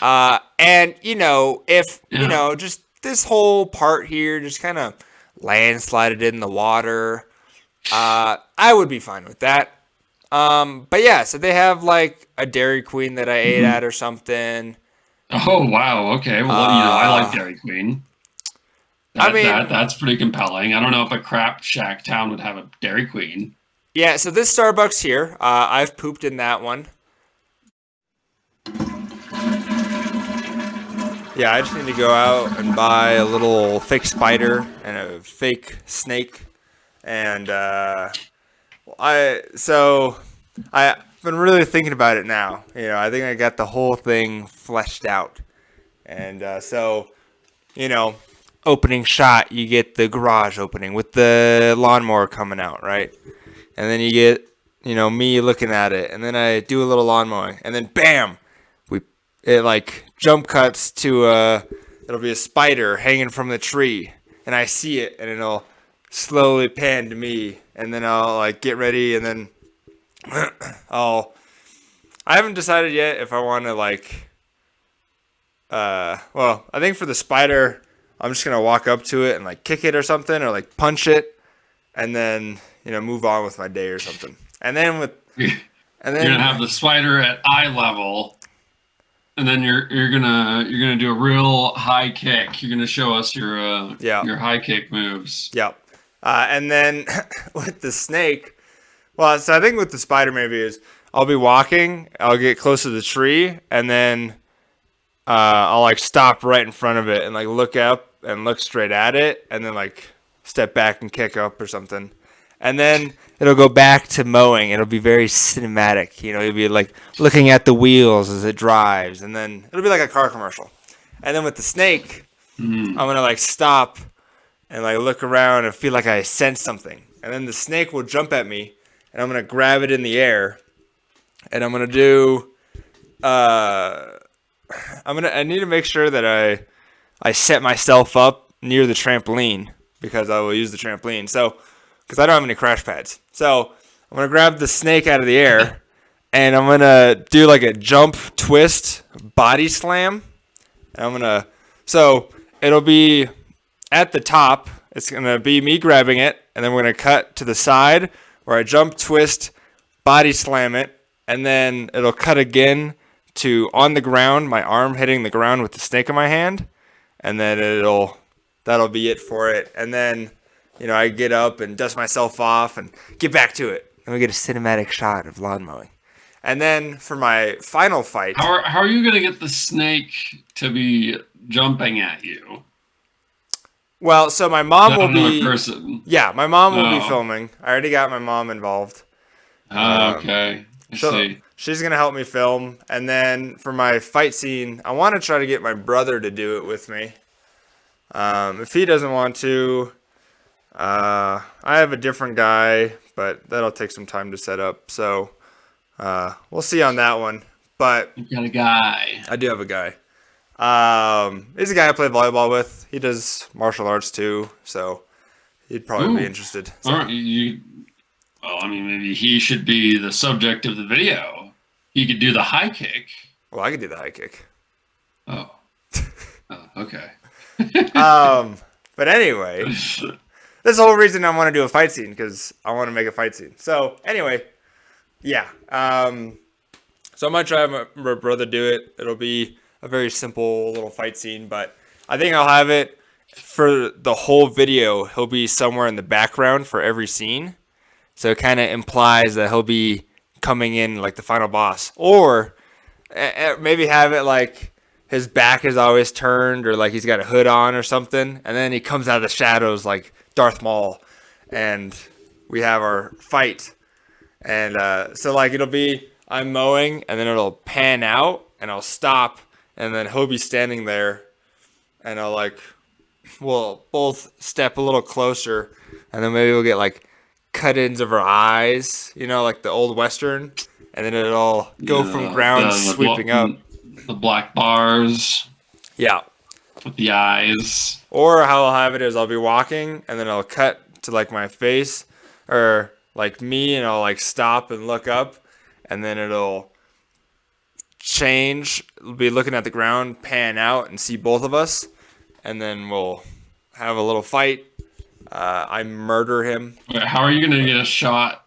And if Yeah. just this whole part here just kind of landslided in the water, I would be fine with that. But yeah, so they have like a Dairy Queen that I ate Hmm. at or something. Oh wow. Okay. Well, I like Uh, Dairy Queen. I mean, That's pretty compelling. I don't know if a crap shack town would have a Dairy Queen. yeah. So this Starbucks here, I've pooped in that one. Yeah, I just need to go out and buy a little fake spider and a fake snake, and I've been really thinking about it now. I think I got the whole thing fleshed out, and you know, opening shot, you get the garage opening with the lawnmower coming out, right? And then you get, me looking at it, and then I do a little lawn mowing, and then bam, it like jump cuts to it'll be a spider hanging from the tree, and I see it, and it'll slowly pan to me, and then I'll like get ready, and then I'll. I haven't decided yet if I want to like. Well, I think for the spider, I'm just gonna walk up to it and like kick it or something, or like punch it, and then move on with my day or something. And then You're and gonna then have the spider at eye level, and then you're gonna do a real high kick. You're gonna show us yeah, your high kick moves. yeah, and then with the snake. Well, so I think with the spider maybe is I'll be walking, I'll get close to the tree, and then I'll like stop right in front of it and like look up and look straight at it, and then like step back and kick up or something, and then it'll go back to mowing. It'll be very cinematic, You'll be like looking at the wheels as it drives, and then it'll be like a car commercial. And then with the snake, I'm Mm. gonna like stop and like look around and feel like I sense something, and then the snake will jump at me, and I'm gonna grab it in the air, and I'm gonna do. Uh, I need to make sure that I set myself up near the trampoline because I will use the trampoline. So, because I don't have any crash pads, so I'm gonna grab the snake out of the air, and I'm gonna do like a jump twist body slam, and so it'll be at the top. It's gonna be me grabbing it, and then we're gonna cut to the side where I jump, twist, body slam it, and then it'll cut again to on the ground, my arm hitting the ground with the snake in my hand, and then that'll be it for it. And then, I get up and dust myself off and get back to it, and we get a cinematic shot of lawn mowing. And then for my final fight, How are you gonna get the snake to be jumping at you? well, so my mom Not will another be, person. yeah, my mom will be Oh. filming. I already got my mom involved. Okay. I So see. she's gonna help me film, and then for my fight scene, I want to try to get my brother to do it with me. If he doesn't want to, I have a different guy, but that'll take some time to set up. So we'll see on that one. But You got a guy. I do have a guy. He's a guy I play volleyball with. He does martial arts too, so he'd probably be Ooh. interested. All So right. Well, I mean, maybe he should be the subject of the video. He could do the high kick. well, I could do the high kick. Oh. Oh, okay. But anyway, that's the whole reason I want to do a fight scene because I want to make a fight scene. So anyway, yeah. So I might try my brother do it. It'll be a very simple little fight scene, but I think I'll have it for the whole video. He'll be somewhere in the background for every scene, so it kind of implies that he'll be coming in like the final boss, or maybe have it like his back is always turned, or like he's got a hood on or something, and then he comes out of the shadows like Darth Maul, and we have our fight. And so like it'll be I'm mowing, and then it'll pan out, and I'll stop, and then he'll be standing there, and I'll like we'll both step a little closer, and then maybe we'll get like cut-ins of our eyes, like the old western, and then it'll go from Yeah, ground sweeping up. the black bars Yeah. with the eyes. Or how I'll have it is I'll be walking, and then I'll cut to like my face or like me, and I'll like stop and look up, and then it'll change. We'll be looking at the ground, pan out, and see both of us, and then we'll have a little fight. I murder him. Wait, how are you going to get a shot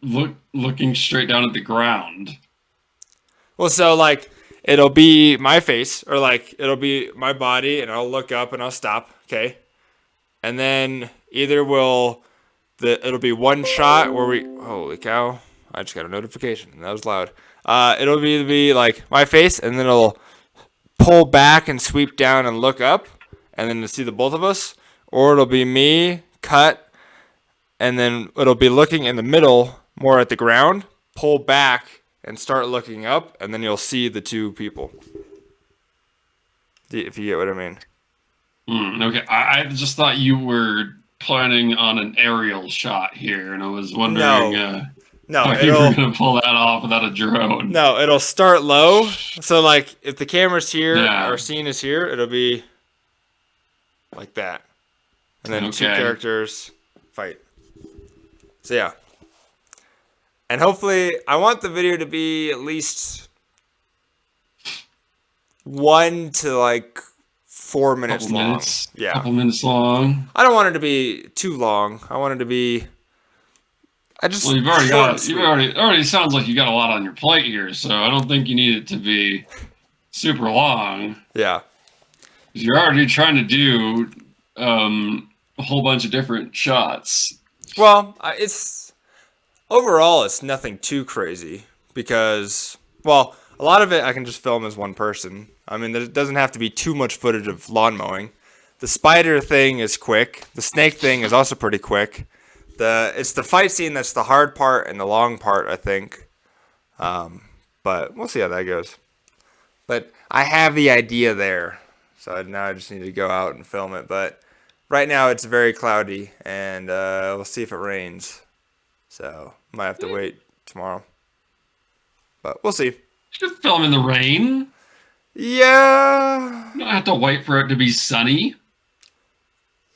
looking straight down at the ground? Well, so like it'll be my face, or like it'll be my body, and I'll look up and I'll stop. Okay, and then either it'll be one shot where we. Holy cow! I just got a notification. That was loud. It'll be like my face, and then it'll pull back and sweep down and look up, and then to see the both of us, or it'll be me cut, and then it'll be looking in the middle, more at the ground, pull back and start looking up, and then you'll see the two people. If you get what I mean. Okay, I just thought you were planning on an aerial shot here, and I was wondering No, how you were going to pull that off without a drone. No, it'll start low. So, like, if the camera's here, Yeah. our scene is here, it'll be like that. And then two characters fight. So, yeah. And hopefully, I want the video to be at least 1 to, like, 4 minutes long. Yeah. Couple minutes long. I don't want it to be too long. I want it to be... Well, you've already got. It already sounds like you got a lot on your plate here, so I don't think you need it to be super long. Yeah. You're already trying to do a whole bunch of different shots. Well, overall it's nothing too crazy because, well, a lot of it I can just film as one person. I mean, it doesn't have to be too much footage of lawn mowing. The spider thing is quick. The snake thing is also pretty quick. It's the fight scene that's the hard part and the long part, I think. But we'll see how that goes. But I have the idea there. So now I just need to go out and film it. But right now it's very cloudy, and we'll see if it rains. So might have to wait tomorrow. But we'll see. You can film in the rain. Yeah. You don't have to wait for it to be sunny.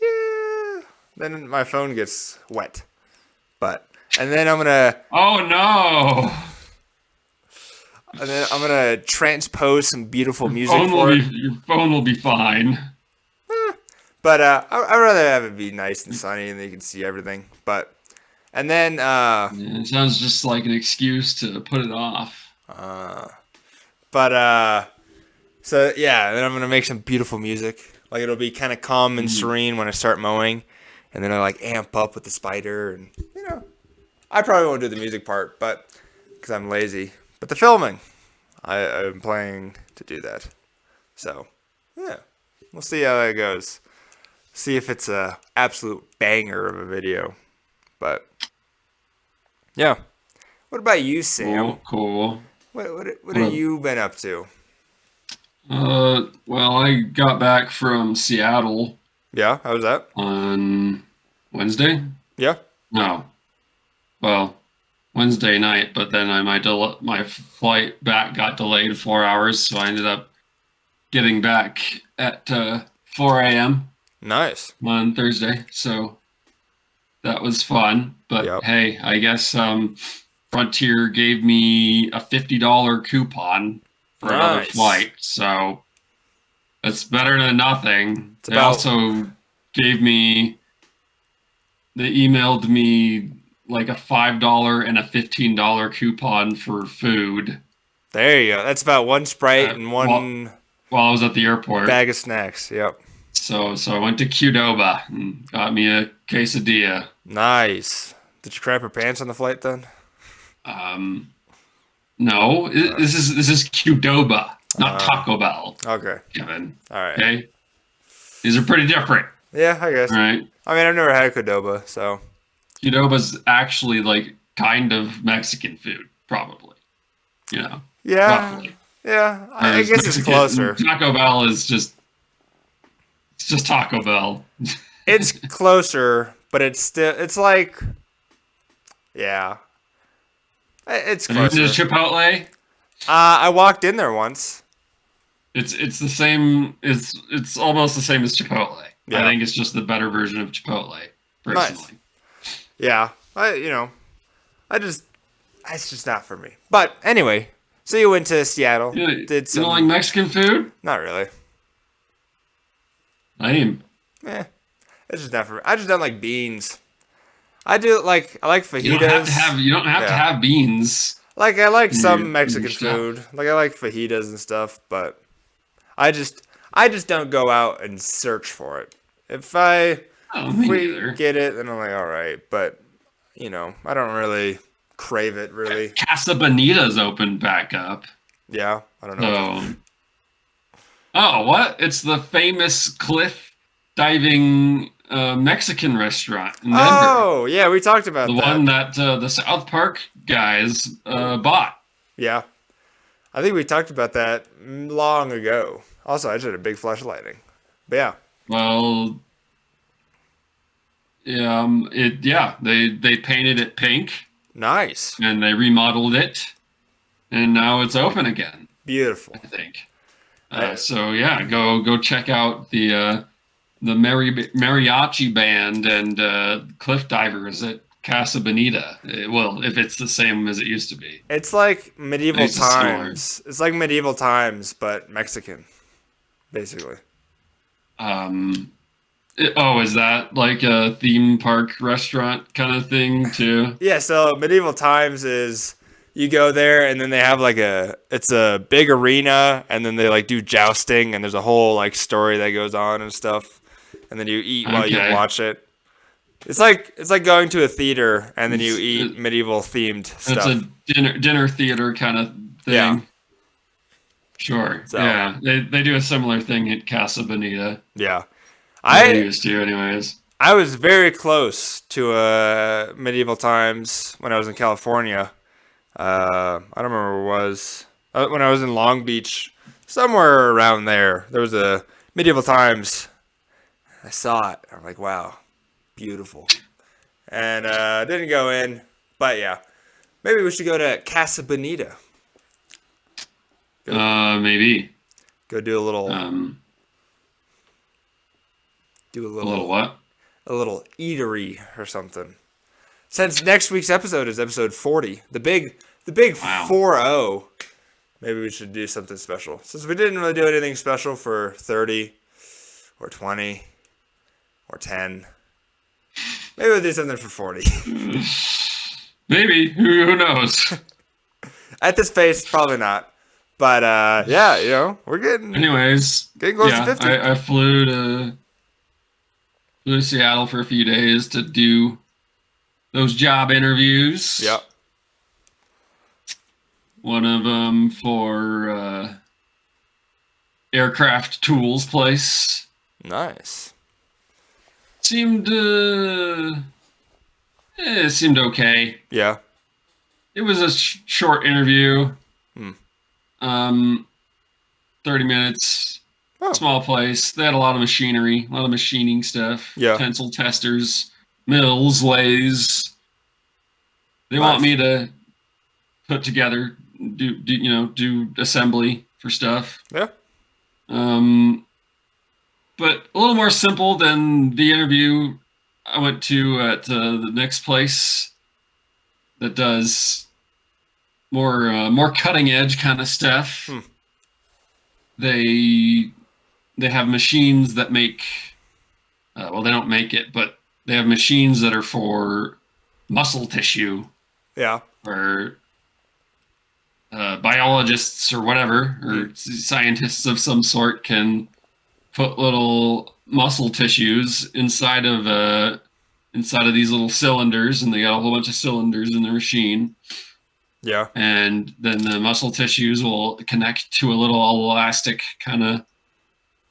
Yeah. Then my phone gets wet. And then I'm gonna. Oh no. And then I'm gonna transpose some beautiful music for it. Your phone will be fine. But I'd rather have it be nice and sunny and you can see everything. And then it sounds just like an excuse to put it off. So yeah, then I'm gonna make some beautiful music. Like it'll be kind of calm and serene when I start mowing, and then I like amp up with the spider, and I probably won't do the music part, but because I'm lazy. But the filming, I'm planning to do that. So yeah, we'll see how that goes. See if it's a absolute banger of a video. But yeah, what about you, Sam? Cool. What have you been up to? Well, I got back from Seattle. Yeah, how was that? On Wednesday? Yeah. No. Well, Wednesday night, but then my flight back got delayed 4 hours, so I ended up getting back at 4 a.m. Nice. On Thursday, so that was fun. But hey, I guess Frontier gave me a $50 coupon for another flight, so that's better than nothing. They also emailed me like a $5 and a $15 coupon for food. There you go. That's about one Sprite and one while I was at the airport. Bag of snacks. Yep. So I went to Qdoba and got me a quesadilla. Nice. Did you crap your pants on the flight then? No. This is Qdoba, not Taco Bell. Okay. Kevin. All right. Okay. These are pretty different. Yeah, I guess. All right. I mean, I've never had a Qdoba, so. Qdoba's actually like kind of Mexican food, probably. Yeah. Roughly. Yeah. I guess it's closer. Taco Bell is just. It's just Taco Bell. It's closer, but it's like. Yeah. It's closer. Have you been to Chipotle? I walked in there once. It's the same. It's almost the same as Chipotle. Yeah. I think it's just the better version of Chipotle, personally. Nice. Yeah, it's just not for me. But anyway, So you went to Seattle, did You some... don't like Mexican food? Not really. Lame. It's just not for me. I just don't like beans. I like fajitas. You don't have to have beans. Like I like some in Mexican your stuff. food. Like I like fajitas and stuff, but I just don't go out and search for it. If Me we neither. get it, then I'm like, all right. But I don't really crave it. Really. Casa Bonita's opened back up. Yeah, I don't know. So, oh, what? It's the famous cliff diving Mexican restaurant in Denver. Oh, yeah, we talked about the that. one that the South Park guys bought. Yeah, I think we talked about that long ago. Also, I just had a big flash of lightning. But yeah. Well, they painted it pink. Nice. And they remodeled it, and now it's open again. Beautiful. I think. So yeah, go check out the mariachi band and cliff divers at Casa Bonita. Well, if it's the same as it used to be. It's like medieval times. It's like medieval times, but Mexican, basically. Is that like a theme park restaurant kind of thing too? Yeah, so medieval times is you go there and then they have it's a big arena and then they like do jousting and there's a whole like story that goes on and stuff. And then you eat while you watch it. It's like going to a theater and then you eat medieval themed stuff. It's a dinner theater kind of thing. Yeah. Sure. So, yeah. They do a similar thing at Casa Bonita. Yeah. I used to, anyways. I was very close to medieval times when I was in California. I don't remember where it was. When I was in Long Beach, somewhere around there, there was a medieval times. I saw it. I'm like, wow, beautiful. And didn't go in, but yeah, maybe we should go to Casa Bonita. Maybe. Go do a little. Do a little what? A little eatery or something. Since next week's episode is episode 40, the big wow. 4-0, maybe we should do something special. Since we didn't really do anything special for 30 or 20 or 10, maybe we'll do something for 40. Maybe. Who knows? At this pace, probably not. But yeah, we're getting. Anyways, getting close to 50. I flew to Seattle for a few days to do those job interviews. Yep. One of them for aircraft tools place. Nice. Seemed okay. Yeah. It was a short interview. 30 minutes. Oh. Small place. They had a lot of machinery, a lot of machining stuff. Yeah. Tensile testers, mills, lathes. They want me to put together, do assembly for stuff. Yeah. But a little more simple than the interview I went to at the next place that does more cutting edge kind of stuff. They have machines that make they don't make it, but they have machines that are for muscle tissue. Yeah. Or biologists or whatever, or scientists of some sort can put little muscle tissues inside of these little cylinders, and they got a whole bunch of cylinders in the machine. Yeah. And then the muscle tissues will connect to a little elastic kind of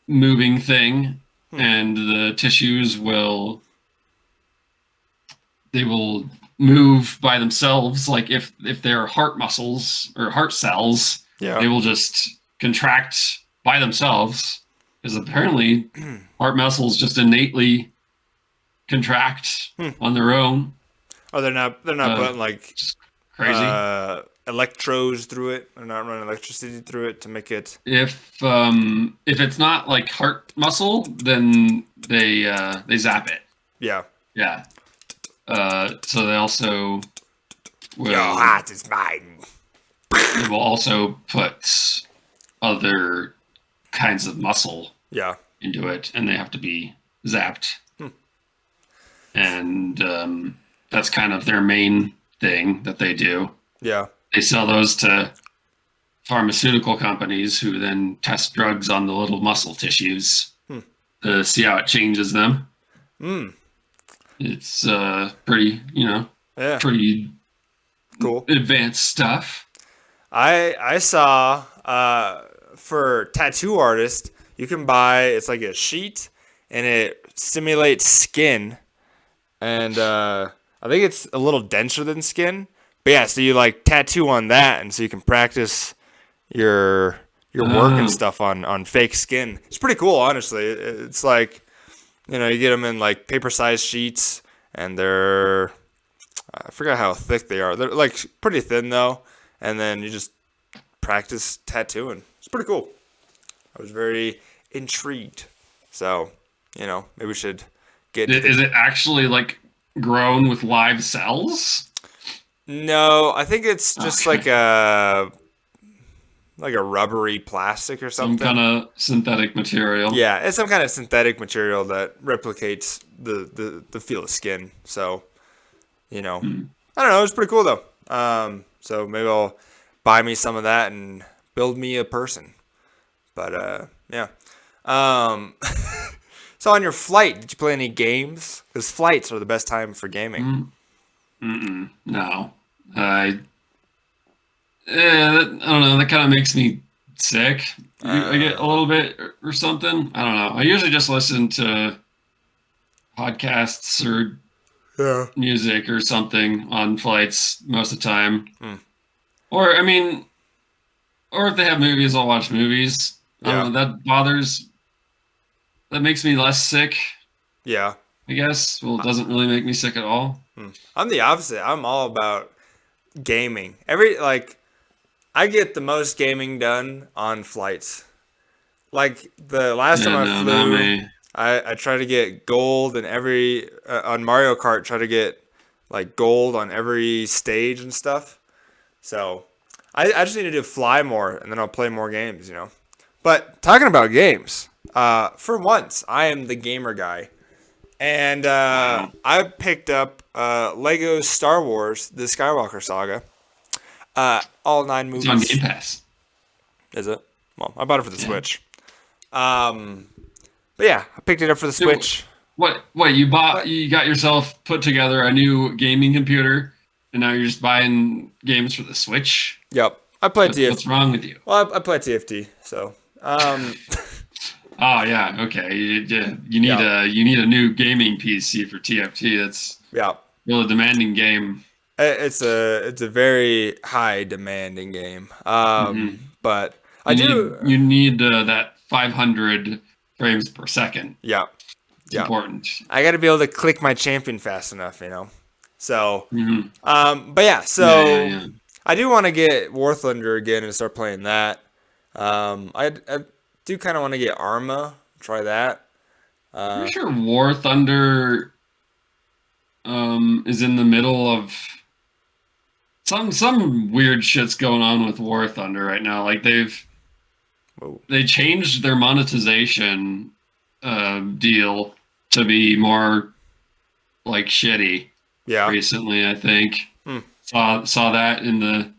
moving thing, and the tissues will move by themselves. Like if they're heart muscles or heart cells, they will just contract by themselves, because apparently heart muscles just innately contract on their own. Oh, they're not putting like crazy electrodes through it. They're not running electricity through it to make it. If it's not like heart muscle, then they zap it. Yeah. Yeah. So they also will. Your heart is mine. They will also put other kinds of muscle into it, and they have to be zapped. And that's kind of their main thing that they do. Yeah. They sell those to pharmaceutical companies who then test drugs on the little muscle tissues to see how it changes them. It's pretty, pretty cool, advanced stuff. I saw for tattoo artists, you can buy, it's like a sheet and it simulates skin, and I think it's a little denser than skin. But yeah, so you like tattoo on that, and so you can practice your work and stuff on fake skin. It's pretty cool, honestly. It's like, you get them in like paper-sized sheets, and they're, I forgot how thick they are. They're like pretty thin though, and then you just practice tattooing. It's pretty cool. I was very intrigued. So, maybe we should get. Is it actually like grown with live cells? No, I think it's just like a rubbery plastic or something. Some kind of synthetic material. Yeah, it's some kind of synthetic material that replicates the feel of skin. So, I don't know. It's pretty cool though. So maybe I'll buy me some of that and build me a person. But yeah. So on your flight, did you play any games? Because flights are the best time for gaming. No. I don't know. That kind of makes me sick. I get a little bit or something. I don't know. I usually just listen to podcasts or music or something on flights most of the time. Or if they have movies, I'll watch movies. I don't know, that makes me less sick. Yeah. I guess. Well, it doesn't really make me sick at all. I'm the opposite. I'm all about gaming. I get the most gaming done on flights. Like the last time I flew, I try to get gold in every on Mario Kart. Try to get like gold on every stage and stuff. So I just need to fly more, and then I'll play more games. But talking about games, for once I am the gamer guy, and I picked up Lego Star Wars: The Skywalker Saga. All 9 movies. It's on Game Pass. Is it? Well, I bought it for the Switch. But yeah, I picked it up for the Switch. What you bought? You got yourself put together a new gaming computer, and now you're just buying games for the Switch? Yep. I play TFT. What's wrong with you? Well, I play TFT, so. Oh yeah, okay. You need a new gaming PC for TFT. That's really demanding game. It's a very high demanding game. But you need that 500 frames per second. Yeah. It's important. I got to be able to click my champion fast enough, So, but yeah, so I do want to get War Thunder again and start playing that. I do kind of want to get Arma, try that. I'm sure War Thunder is in the middle of some weird shit's going on with War Thunder right now. Like they changed their monetization deal to be more like shitty. Recently, I think saw that in the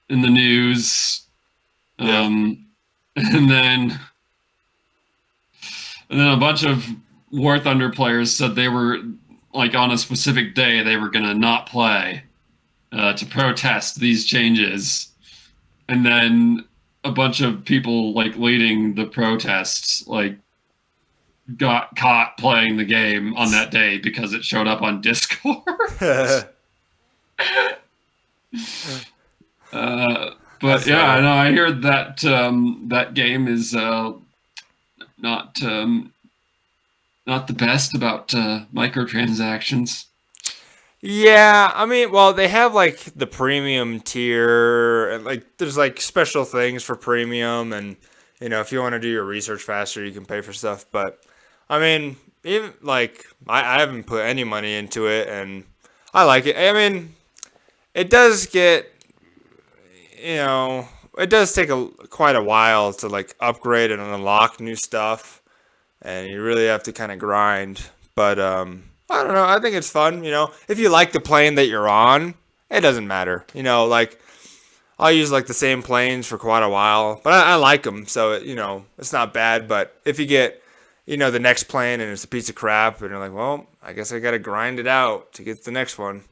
news. And then a bunch of War Thunder players said they were like on a specific day they were gonna not play to protest these changes, and then a bunch of people like leading the protests like got caught playing the game on that day because it showed up on Discord. But yeah, I know. I hear that that game is not the best about microtransactions. Yeah, well, they have like the premium tier, and like there's like special things for premium, and if you want to do your research faster, you can pay for stuff. But even like I haven't put any money into it, and I like it. It does get it does take quite a while to like upgrade and unlock new stuff, and you really have to kind of grind. But I don't know. I think it's fun. If you like the plane that you're on, it doesn't matter. Like I'll use like the same planes for quite a while, but I like them, so it's not bad. But if you get the next plane and it's a piece of crap, and you're like, well, I guess I gotta grind it out to get the next one.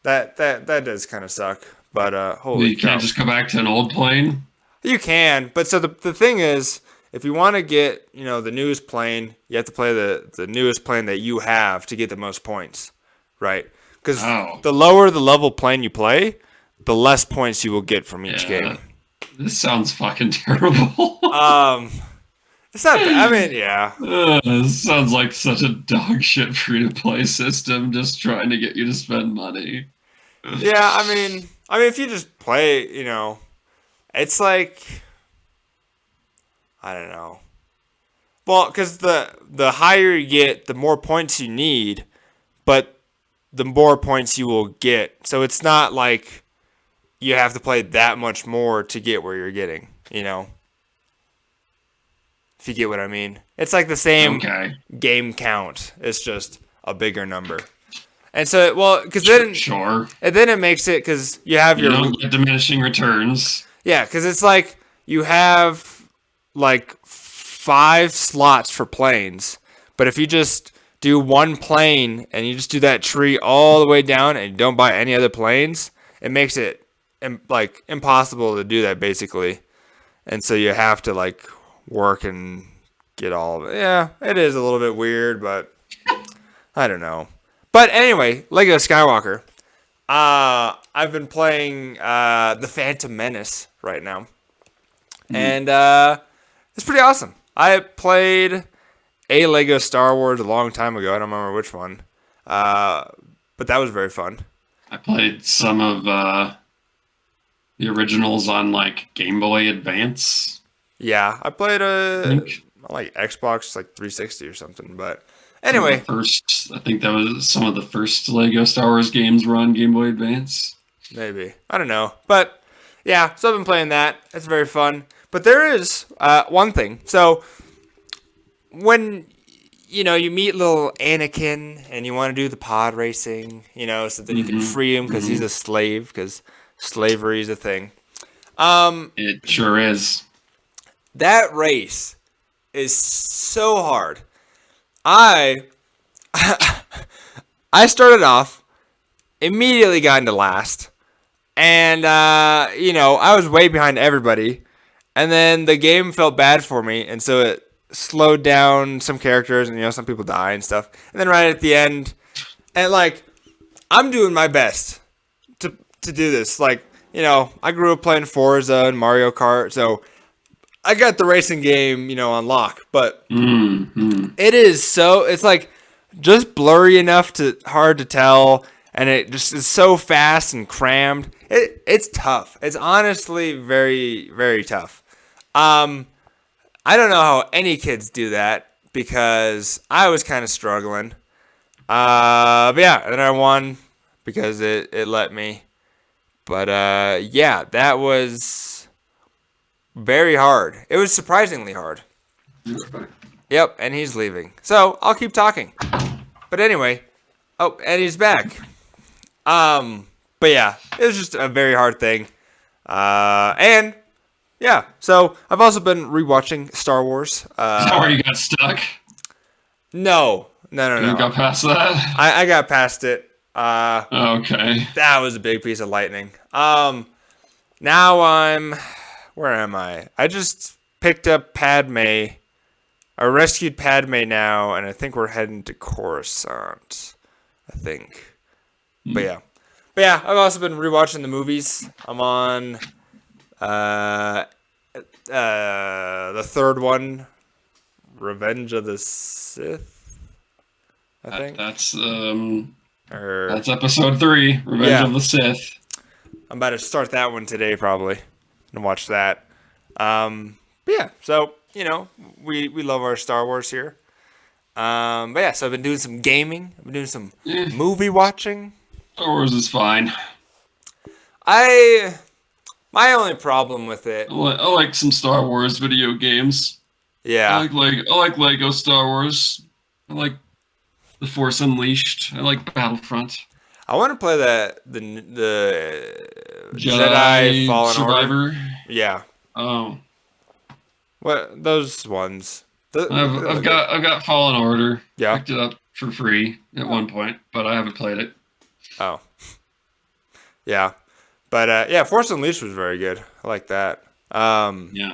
That does kind of suck. But holy You can't cow. just go back to an old plane? You can, but so the thing is, if you want to get the newest plane, you have to play the newest plane that you have to get the most points, right? Because the lower the level plane you play, the less points you will get from each game. This sounds fucking terrible. It's not. I mean, yeah. This sounds like such a dog shit free to play system, just trying to get you to spend money. Yeah, I mean, if you just play, it's like, I don't know. Well, because the higher you get, the more points you need, but the more points you will get. So it's not like you have to play that much more to get where you're getting, If you get what I mean. It's like the same game count. It's just a bigger number. And so, because then, and then it makes it, because you have you don't get diminishing returns. Yeah, because it's like you have like 5 slots for planes, but if you just do one plane and you just do that tree all the way down and you don't buy any other planes, it makes it like impossible to do that basically. And so you have to like work and get all of it. Yeah, it is a little bit weird, but I don't know. But anyway, Lego Skywalker. I've been playing The Phantom Menace right now. And it's pretty awesome. I played a Lego Star Wars a long time ago. I don't remember which one. But that was very fun. I played some of the originals on like Game Boy Advance. Yeah, I played like Xbox like 360 or something, but anyway. I think that was some of the first Lego Star Wars games were on Game Boy Advance. Maybe. I don't know. But yeah, so I've been playing that. It's very fun. But there is one thing. So when you meet little Anakin and you want to do the pod racing, so that you can free him because he's a slave, because slavery is a thing. It sure is. That race is so hard. I started off, immediately got into last, and I was way behind everybody, and then the game felt bad for me, and so it slowed down some characters, and some people die and stuff, and then right at the end, and like I'm doing my best to do this, like I grew up playing Forza and Mario Kart, so I got the racing game, on lock, but it is it's like just blurry enough to hard to tell, and it just is so fast and crammed. It's tough. It's honestly very, very tough. I don't know how any kids do that because I was kind of struggling. But yeah, and then I won because it let me. But yeah, that was very hard. It was surprisingly hard. Yep, and he's leaving. So I'll keep talking. But anyway, and he's back. But yeah, it was just a very hard thing. And yeah, so I've also been rewatching Star Wars. Is that where you got stuck? No. You got past that? I got past it. Okay. That was a big piece of lightning. Now where am I? I just picked up Padme. I rescued Padme now, and I think we're heading to Coruscant. I think. But yeah, I've also been rewatching the movies. I'm on the third one, Revenge of the Sith. I think that's episode 3, Revenge of the Sith. I'm about to start that one today, probably, and watch that. But yeah, so we love our Star Wars here. But yeah, so I've been doing some gaming. I've been doing some movie watching. Star Wars is fine. I My only problem with it. I like some Star Wars video games. Yeah. I like Lego Star Wars. I like The Force Unleashed. I like Battlefront. I want to play the Jedi Jedi Fallen Order. Survivor. Yeah. Oh, What those ones? I've got Fallen Order. Yeah. Picked it up for free at one point, but I haven't played it. Oh. Yeah. But yeah, Force Unleashed was very good. I like that. Yeah.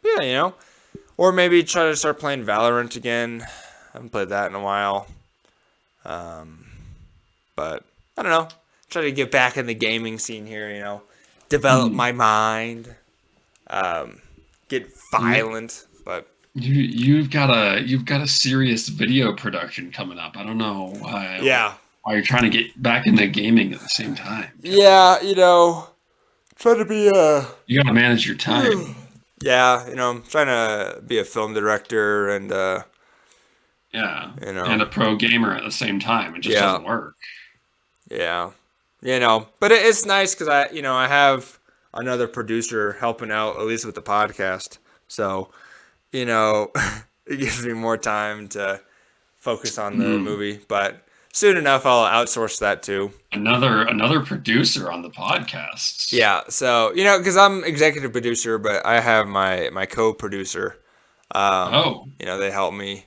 Yeah, or maybe try to start playing Valorant again. I haven't played that in a while. But I don't know. Try to get back in the gaming scene here. Develop my mind. Get violent, but you've got a serious video production coming up. I don't know why. Yeah. Why you're trying to get back into gaming at the same time? Yeah, try to be You got to manage your time. Yeah, I'm trying to be a film director and yeah, and a pro gamer at the same time. It just doesn't work. Yeah, but it's nice because I have another producer helping out at least with the podcast, so it gives me more time to focus on the movie. But soon enough, I'll outsource that too. Another producer on the podcast. Yeah, so because I'm executive producer, but I have my co-producer. They help me,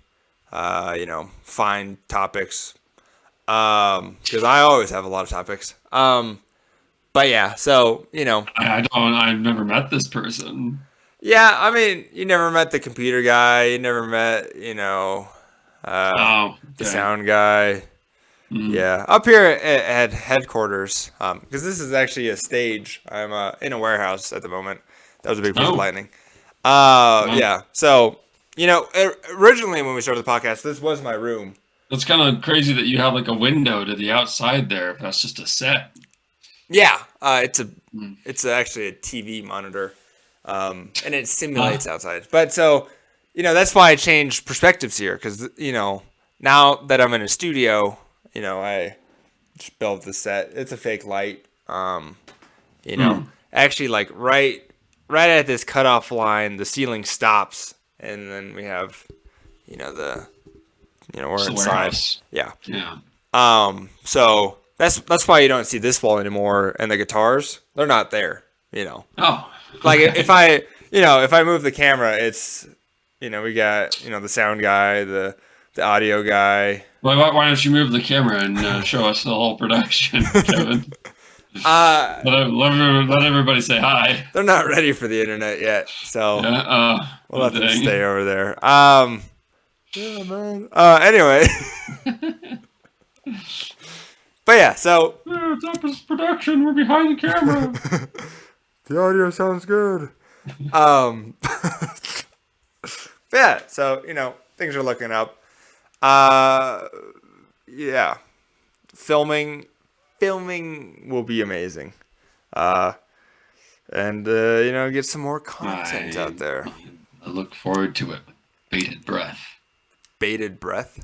find topics. Because I always have a lot of topics. But yeah, so I've never met this person. Yeah, I mean, you never met the computer guy. You never met, the sound guy. Yeah, up here at headquarters, because this is actually a stage. I'm in a warehouse at the moment. That was a big piece of lightning. Yeah. So, originally when we started the podcast, this was my room. It's kind of crazy that you have like a window to the outside there. If that's just a set. Yeah, it's actually a TV monitor, and it simulates outside. But so, that's why I changed perspectives here, because now that I'm in a studio. I just built the set. It's a fake light. Actually, like right at this cutoff line, the ceiling stops, and then we have, we're inside. Yeah. Yeah. So that's why you don't see this wall anymore, and the guitars, they're not there. Oh. Okay. Like if I move the camera, it's, we got the sound guy, the audio guy. Why don't you move the camera and show us the whole production, Kevin? Let everybody say hi. They're not ready for the internet yet, so we'll let them stay over there. Yeah, man. Anyway. But yeah, so. It's Opus Production. We're behind the camera. The audio sounds good. Yeah, so, things are looking up. Yeah, filming will be amazing, and get some more content out there. I look forward to it with bated breath. Bated breath.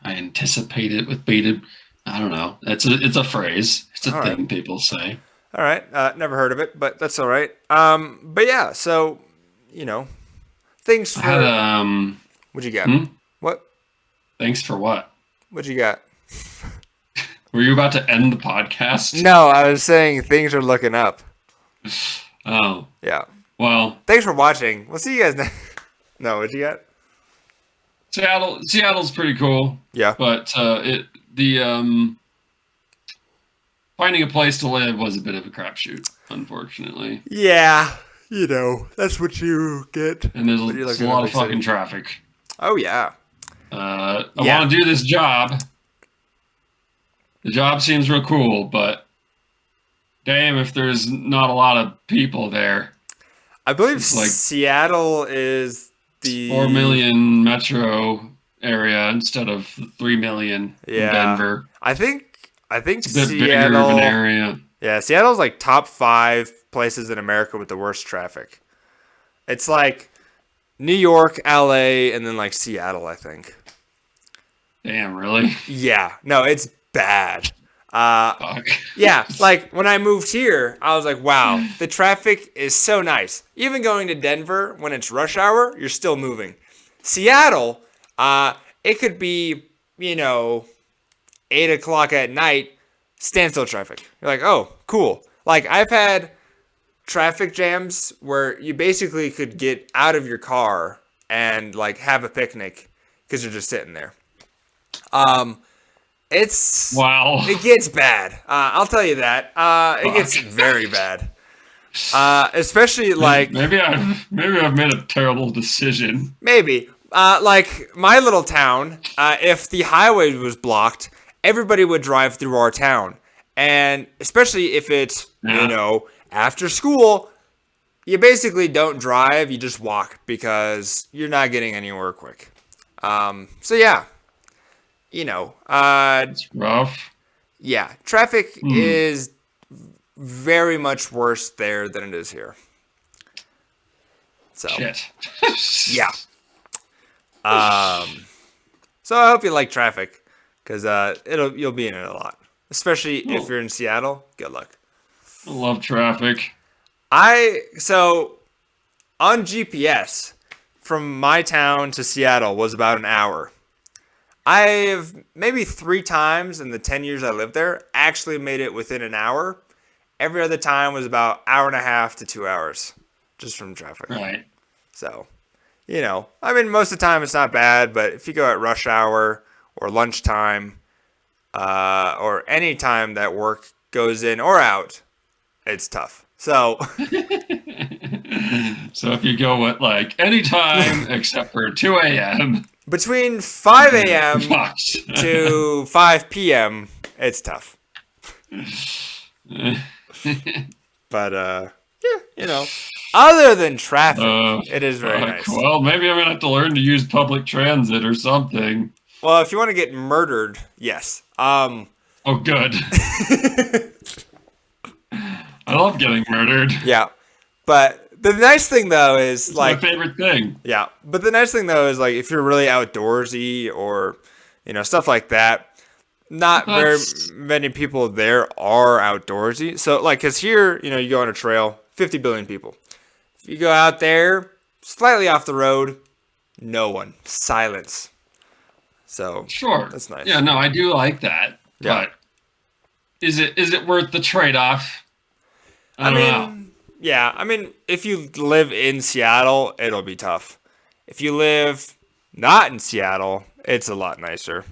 I anticipate it with bated. I don't know. It's a phrase. It's a thing people say. All right. Never heard of it, but that's all right. But yeah. So things for. What'd you get? What? Thanks for what? What'd you got? Were you about to end the podcast? No, I was saying things are looking up. Oh. Yeah. Well. Thanks for watching. We'll see you guys next. No, what'd you got? Seattle's pretty cool. Yeah. But finding a place to live was a bit of a crapshoot, unfortunately. Yeah. That's what you get. And there's a lot of fucking traffic. Oh, yeah. I want to do this job. The job seems real cool, but damn if there's not a lot of people there. I believe Seattle is the 4 million metro area instead of 3 million in Denver. I think it's a bit Seattle, bigger of an area. Yeah, Seattle's like top 5 places in America with the worst traffic. It's like New York, LA, and then like Seattle, I think. Damn, really? Yeah. No, it's bad. Yeah, like when I moved here, I was like, wow, the traffic is so nice. Even going to Denver when it's rush hour, you're still moving. Seattle, it could be, 8 o'clock at night, standstill traffic. You're like, oh, cool. Like I've had traffic jams where you basically could get out of your car and like have a picnic because you're just sitting there. It gets bad. I'll tell you that. It gets very bad. Especially like maybe I've made a terrible decision. Maybe. Like my little town, if the highway was blocked, everybody would drive through our town. And especially if it's, after school, you basically don't drive, you just walk because you're not getting anywhere quick. So yeah, it's rough. Yeah, traffic is very much worse there than it is here. So shit. Yeah. So I hope you like traffic, because you'll be in it a lot, especially if you're in Seattle. Good luck. I love traffic. So on GPS from my town to Seattle was about an hour. I've maybe 3 times in the 10 years I lived there actually made it within an hour. Every other time was about hour and a half to 2 hours just from traffic. Right. So, most of the time it's not bad, but if you go at rush hour or lunchtime, or any time that work goes in or out, it's tough. So, so if you go at like any time except for 2 a.m. Between 5 a.m. to 5 p.m., it's tough. But, other than traffic, it is very nice. Well, maybe I'm going to have to learn to use public transit or something. Well, if you want to get murdered, yes. Oh, good. I love getting murdered. Yeah. But the nice thing, though, is it's my favorite thing. Yeah. But the nice thing, though, is like if you're really outdoorsy or, stuff like that, not very many people there are outdoorsy. So, like, because here, you go on a trail, 50 billion people. If you go out there, slightly off the road, no one. Silence. So, sure. That's nice. Yeah, no, I do like that. Yeah. But is it worth the trade-off? I don't know. Yeah, if you live in Seattle, it'll be tough. If you live not in Seattle, it's a lot nicer,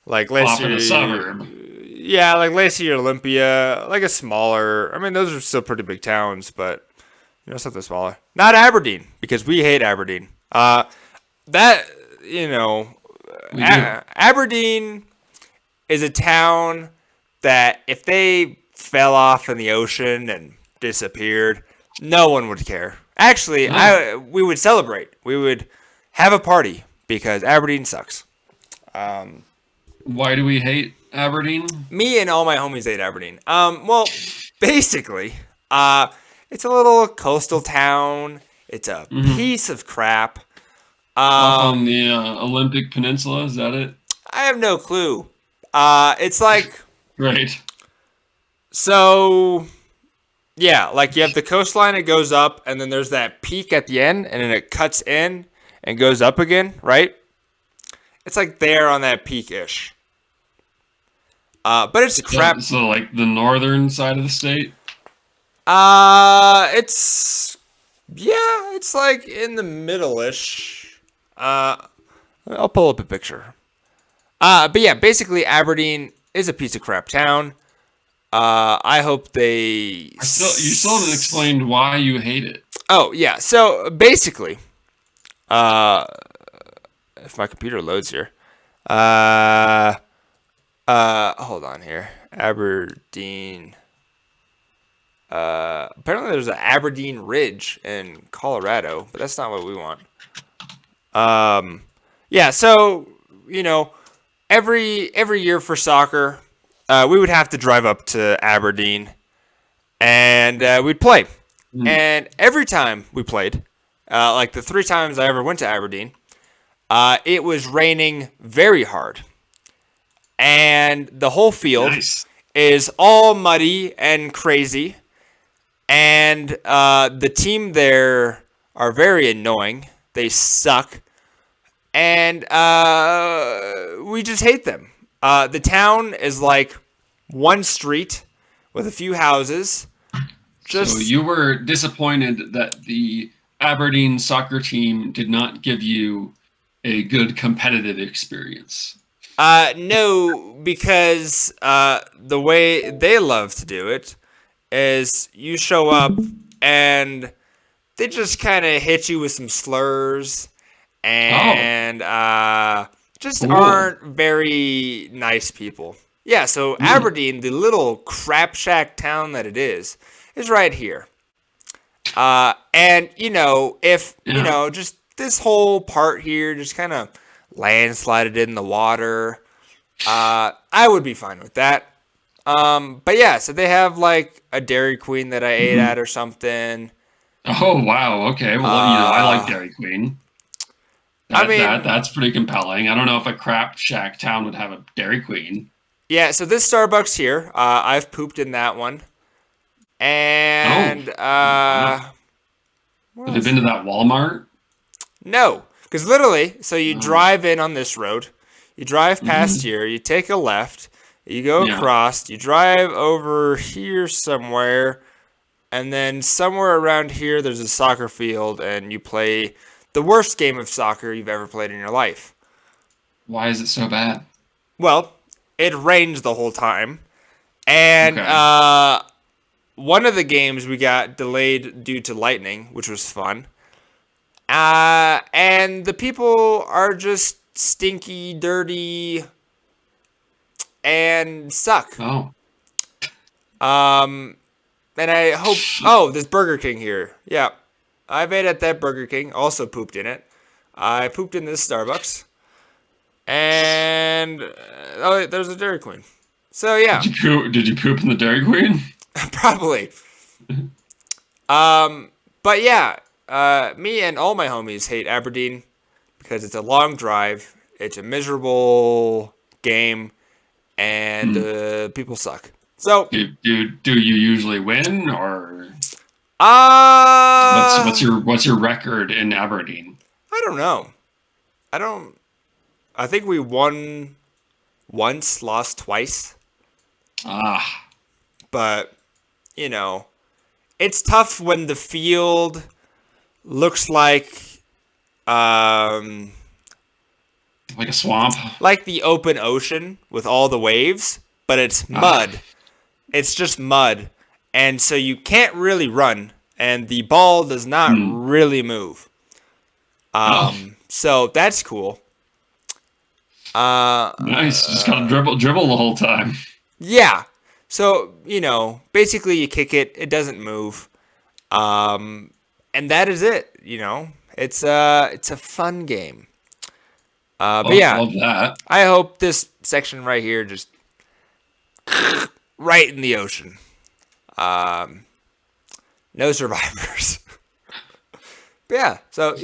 Like Lacey, off in a suburb. Yeah, like Lacey or Olympia, like a smaller. Those are still pretty big towns, but something smaller. Not Aberdeen, because we hate Aberdeen. Aberdeen is a town that if they fell off in the ocean and disappeared, no one would care. Actually, we would celebrate. We would have a party because Aberdeen sucks. Why do we hate Aberdeen? Me and all my homies hate Aberdeen. Well, basically, it's a little coastal town. It's a piece of crap. Off on the Olympic Peninsula, is that it? I have no clue. It's like... Right. So, yeah, like you have the coastline, it goes up, and then there's that peak at the end, and then it cuts in and goes up again, right? It's like there on that peak-ish. But it's crap. So, like the northern side of the state? It's like in the middle-ish. I'll pull up a picture. But yeah, basically Aberdeen is a piece of crap town. I hope they... You still haven't explained why you hate it. Oh, yeah. So, basically, if my computer loads here. Hold on here. Aberdeen. Apparently there's an Aberdeen Ridge in Colorado, but that's not what we want. Yeah, so, every year for soccer... we would have to drive up to Aberdeen, and we'd play. And every time we played, like the 3 times I ever went to Aberdeen, it was raining very hard. and the whole field is all muddy and crazy. And the team there are very annoying. They suck. And we just hate them. The town is like one street with a few houses. So you were disappointed that the Aberdeen soccer team did not give you a good competitive experience. No, because the way they love to do it is you show up and they just kind of hit you with some slurs and just aren't very nice people. Yeah, so Aberdeen, the little crap shack town that it is right here. And, if, just this whole part here just kind of landslided in the water, I would be fine with that. But yeah, so they have like a Dairy Queen that I ate at or something. Oh, wow. Okay. Well, I like Dairy Queen. That's pretty compelling. I don't know if a crap shack town would have a Dairy Queen. Yeah, so this Starbucks here, I've pooped in that one. And, have you been to that Walmart? No, because literally, so you drive in on this road, you drive past here, you take a left, you go across, you drive over here somewhere, and then somewhere around here there's a soccer field, and you play the worst game of soccer you've ever played in your life. Why is it so bad? Well, it rains the whole time, and one of the games we got delayed due to lightning, which was fun. And the people are just stinky, dirty, and suck. Oh. And I hope... Oh, there's Burger King here. Yeah. I've ate at that Burger King. Also pooped in it. I pooped in this Starbucks. And... there's a Dairy Queen. So, yeah. Did you poop in the Dairy Queen? Probably. But yeah, me and all my homies hate Aberdeen because it's a long drive, it's a miserable game, and people suck. So do you usually win, or what's your record in Aberdeen? I don't know. I think we won once, lost twice. But it's tough when the field looks like a swamp, like the open ocean with all the waves, but it's mud. It's just mud, and so you can't really run, and the ball does not really move. So that's cool. Nice, just gotta dribble the whole time. Yeah. So, basically you kick it, it doesn't move. And that is it, It's a fun game. But yeah, love that. I hope this section right here just right in the ocean. No survivors. But yeah, so,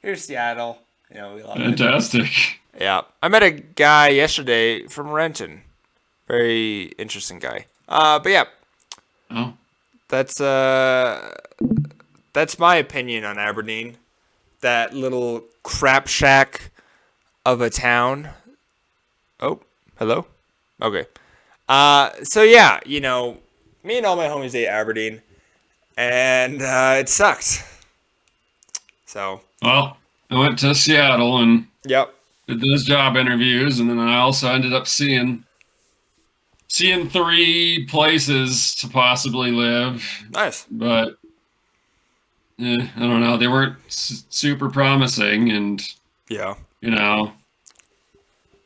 here's Seattle. We love Fantastic. it. Yeah, I met a guy yesterday from Renton. Very interesting guy. But yeah. Oh. That's my opinion on Aberdeen. That little crap shack of a town. Oh, hello? Okay. So yeah, me and all my homies ate Aberdeen, and it sucked. So. Well, I went to Seattle and. Yep. Did those job interviews, and then I also ended up seeing 3 places to possibly live. Nice. But I don't know. They weren't super promising, and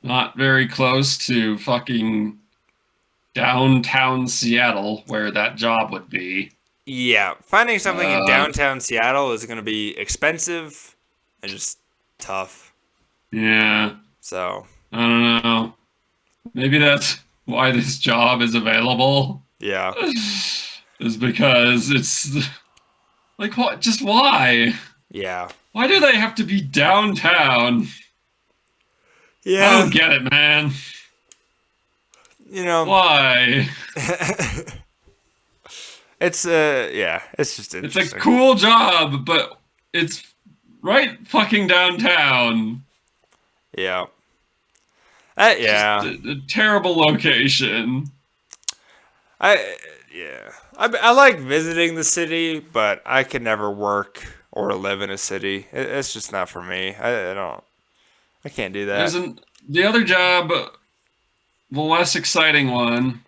not very close to fucking downtown Seattle where that job would be. Yeah, finding something in downtown Seattle is going to be expensive and just tough. Yeah. So. I don't know. Maybe that's why this job is available. Yeah. Is because it's like, what? Just why? Yeah. Why do they have to be downtown? Yeah. I don't get it, man. You know. Why? It's it's just interesting. It's a cool job, but it's right fucking downtown. Yeah. Just a terrible location. I like visiting the city, but I could never work or live in a city. It's just not for me. I can't do that. The other job, the less exciting one,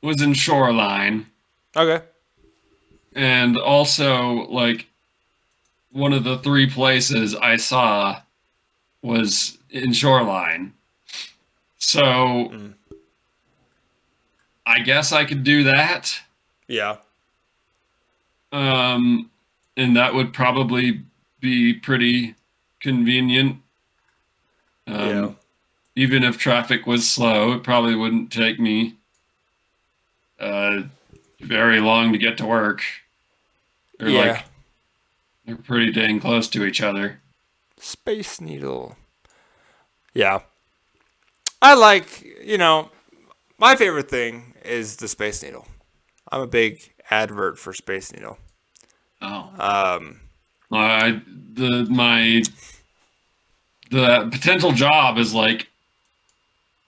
was in Shoreline. Okay. And also, like, one of the 3 places I saw was in Shoreline. So, I guess I could do that. Yeah. And that would probably be pretty convenient. Even if traffic was slow, it probably wouldn't take me very long to get to work. They're pretty dang close to each other. Space Needle. Yeah. I like, my favorite thing is the Space Needle. I'm a big advert for Space Needle. Oh. The potential job is like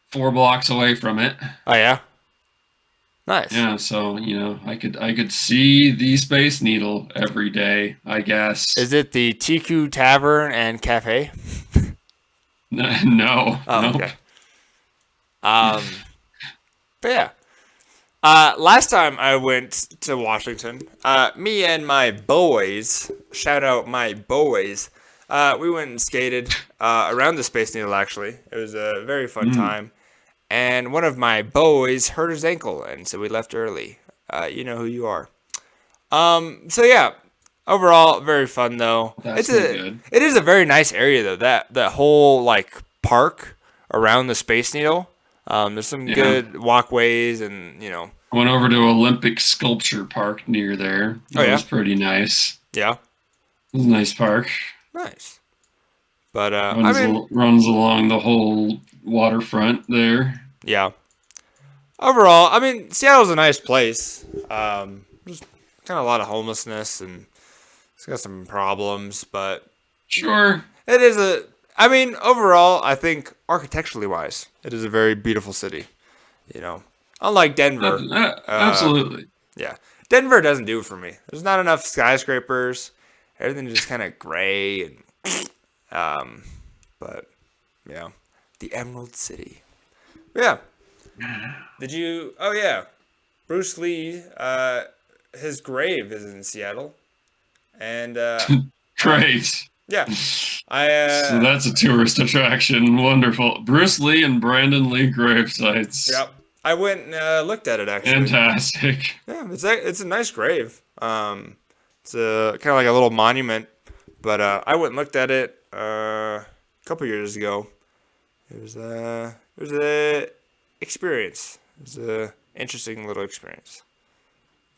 4 blocks away from it. Oh yeah. Nice. Yeah, so I could see the Space Needle every day, I guess. Is it the TQ Tavern and Cafe? No. Oh, nope. okay. But yeah. Last time I went to Washington, me and my boys, shout out my boys, we went and skated around the Space Needle, actually. It was a very fun time. And one of my boys hurt his ankle, and so we left early. You know who you are. So yeah, overall, very fun though. That's good. It is a very nice area though. That whole like park around the Space Needle. There's some good walkways, and I went over to Olympic Sculpture Park near there. That was pretty nice. Yeah. It was a nice park. Nice. But runs along the whole waterfront there. Yeah. Overall, Seattle's a nice place. There's kind of a lot of homelessness, and it's got some problems, but sure, it is overall, I think architecturally wise, it is a very beautiful city. Unlike Denver. Absolutely. Yeah. Denver doesn't do it for me. There's not enough skyscrapers. Everything's just kind of gray and but yeah, the Emerald City. Yeah. Did you? Oh yeah, Bruce Lee. His grave is in Seattle, and great. Yeah, so that's a tourist attraction. Wonderful. Bruce Lee and Brandon Lee grave sites. Yep. I went and looked at it actually. Fantastic. Yeah, it's a nice grave. It's a kind of like a little monument, but I went and looked at it a couple years ago. It was a experience. It was a interesting little experience.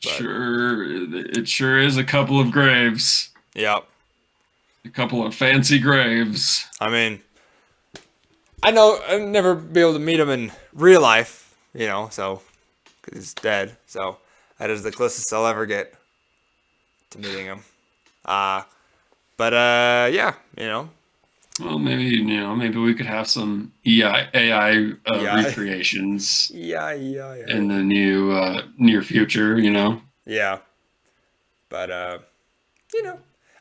But it sure is a couple of graves. Yep. A couple of fancy graves. I know I'll never be able to meet him in real life, so because he's dead. So that is the closest I'll ever get to meeting him. But yeah, Well, maybe we could have some AI recreations. Yeah. In the near future, Yeah. But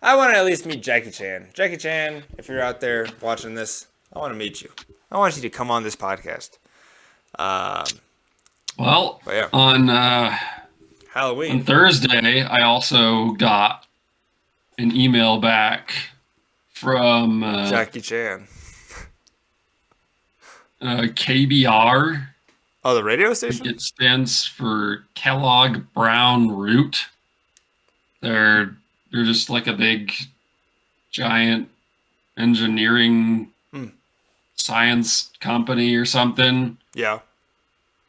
I want to at least meet Jackie Chan. Jackie Chan, if you're out there watching this, I want to meet you. I want you to come on this podcast. On Halloween. On Thursday, I also got an email back from Jackie Chan. KBR. Oh, the radio station? It stands for Kellogg Brown Root. They're just like a big, giant engineering science company or something. Yeah.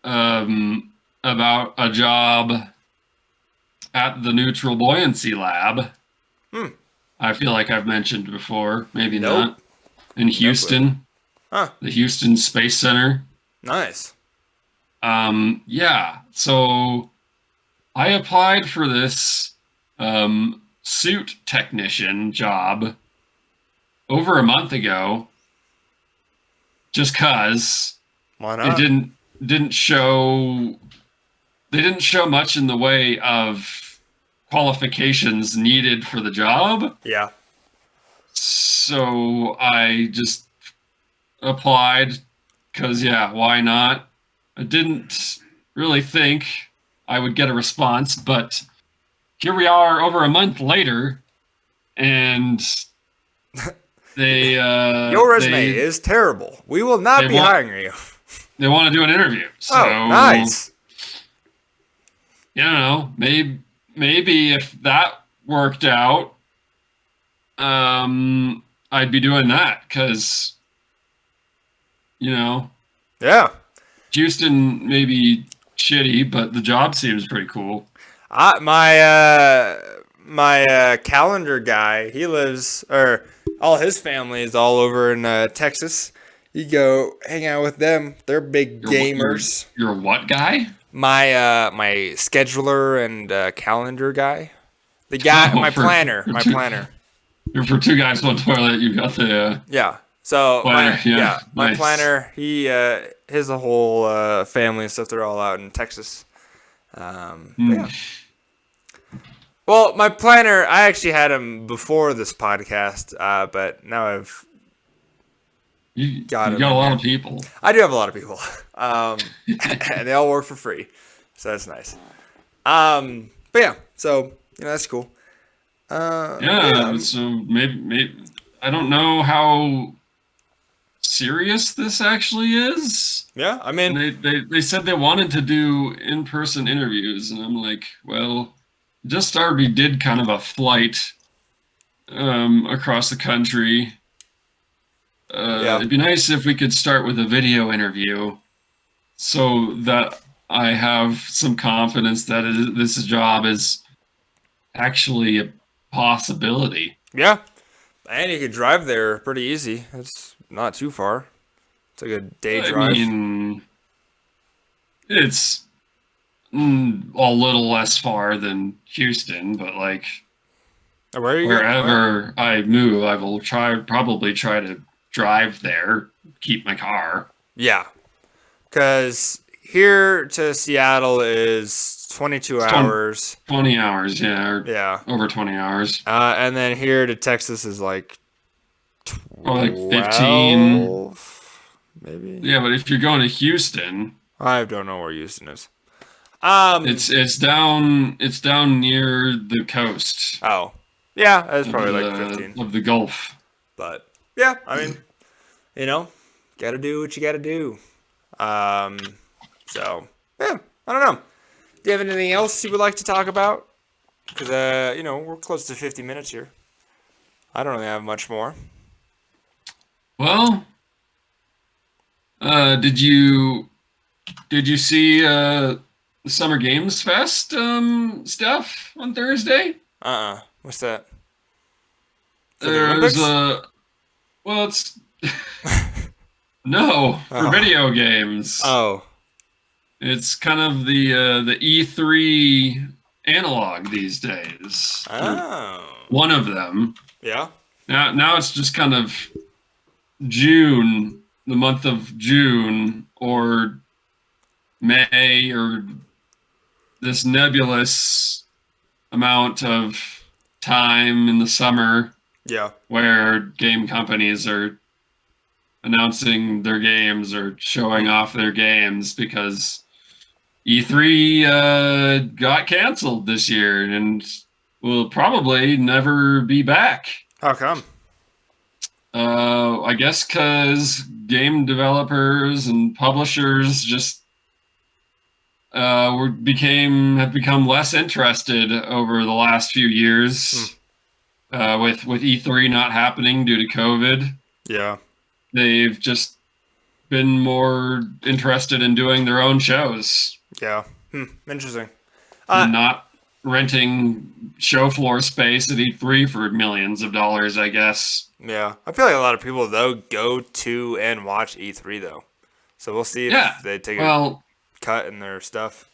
About a job at the Neutral Buoyancy Lab. I feel like I've mentioned before, maybe not. In Houston. Huh. the Houston Space Center. Nice. Yeah. So I applied for this suit technician job over a month ago, just cause Why it not? didn't show they didn't show much in the way of qualifications needed for the job. Yeah. So I just applied because, yeah, why not? I didn't really think I would get a response, but here we are over a month later, and they Your resume is terrible. We will not they be want hiring you. they want to do an interview. So Oh, nice. maybe if that worked out, I'd be doing that because Yeah. Houston may be shitty, but the job seems pretty cool. My calendar guy, he lives, or all his family is all over in Texas. You go hang out with them. They're big gamers. You're a what guy? My scheduler and calendar guy. The guy, my planner. For two guys, one toilet. You got the Yeah. So planner. my Nice. planner. He his whole family and stuff. They're all out in Texas. Yeah. Well, my planner. I actually had him before this podcast, but now I've You got him. got a lot of people. I do have a lot of people, and they all work for free, so that's nice. But yeah, so that's cool. So maybe I don't know how serious this actually is. Yeah, I mean, They said they wanted to do in-person interviews, and I'm like, well, just already did kind of a flight across the country. It'd be nice if we could start with a video interview so that I have some confidence that this job is actually a possibility. Yeah, and you could drive there pretty easy. It's not too far. It's like a day drive. I mean, it's a little less far than Houston, but like wherever I move, I will probably try to drive there, keep my car. Yeah, because here to Seattle is 22 hours. 20 hours, yeah. Yeah. Over 20 hours. And then here to Texas is like 12, like 15. Maybe. Yeah, but if you're going to Houston, I don't know where Houston is. It's down near the coast. Oh. Yeah, that's probably like 15. Of the Gulf. But yeah, I mean, gotta do what you gotta do. So yeah, I don't know. Do you have anything else you would like to talk about? Because we're close to 50 minutes here. I don't really have much more. Well, did you see the Summer Games Fest stuff on Thursday? What's that? There's it's no, for video games. Oh. It's kind of the E3 analog these days. Oh. One of them. Yeah. Now it's just kind of June, the month of June, or May, or this nebulous amount of time in the summer. Yeah. Where game companies are announcing their games or showing off their games because E3 got canceled this year and will probably never be back. How come? I guess because game developers and publishers just have become less interested over the last few years. With E3 not happening due to COVID. Yeah. They've just been more interested in doing their own shows. Yeah. Interesting. And not renting show floor space at E3 for millions of dollars, I guess. Yeah, I feel like a lot of people though go to and watch E3 though, so we'll see if they take a cut in their stuff.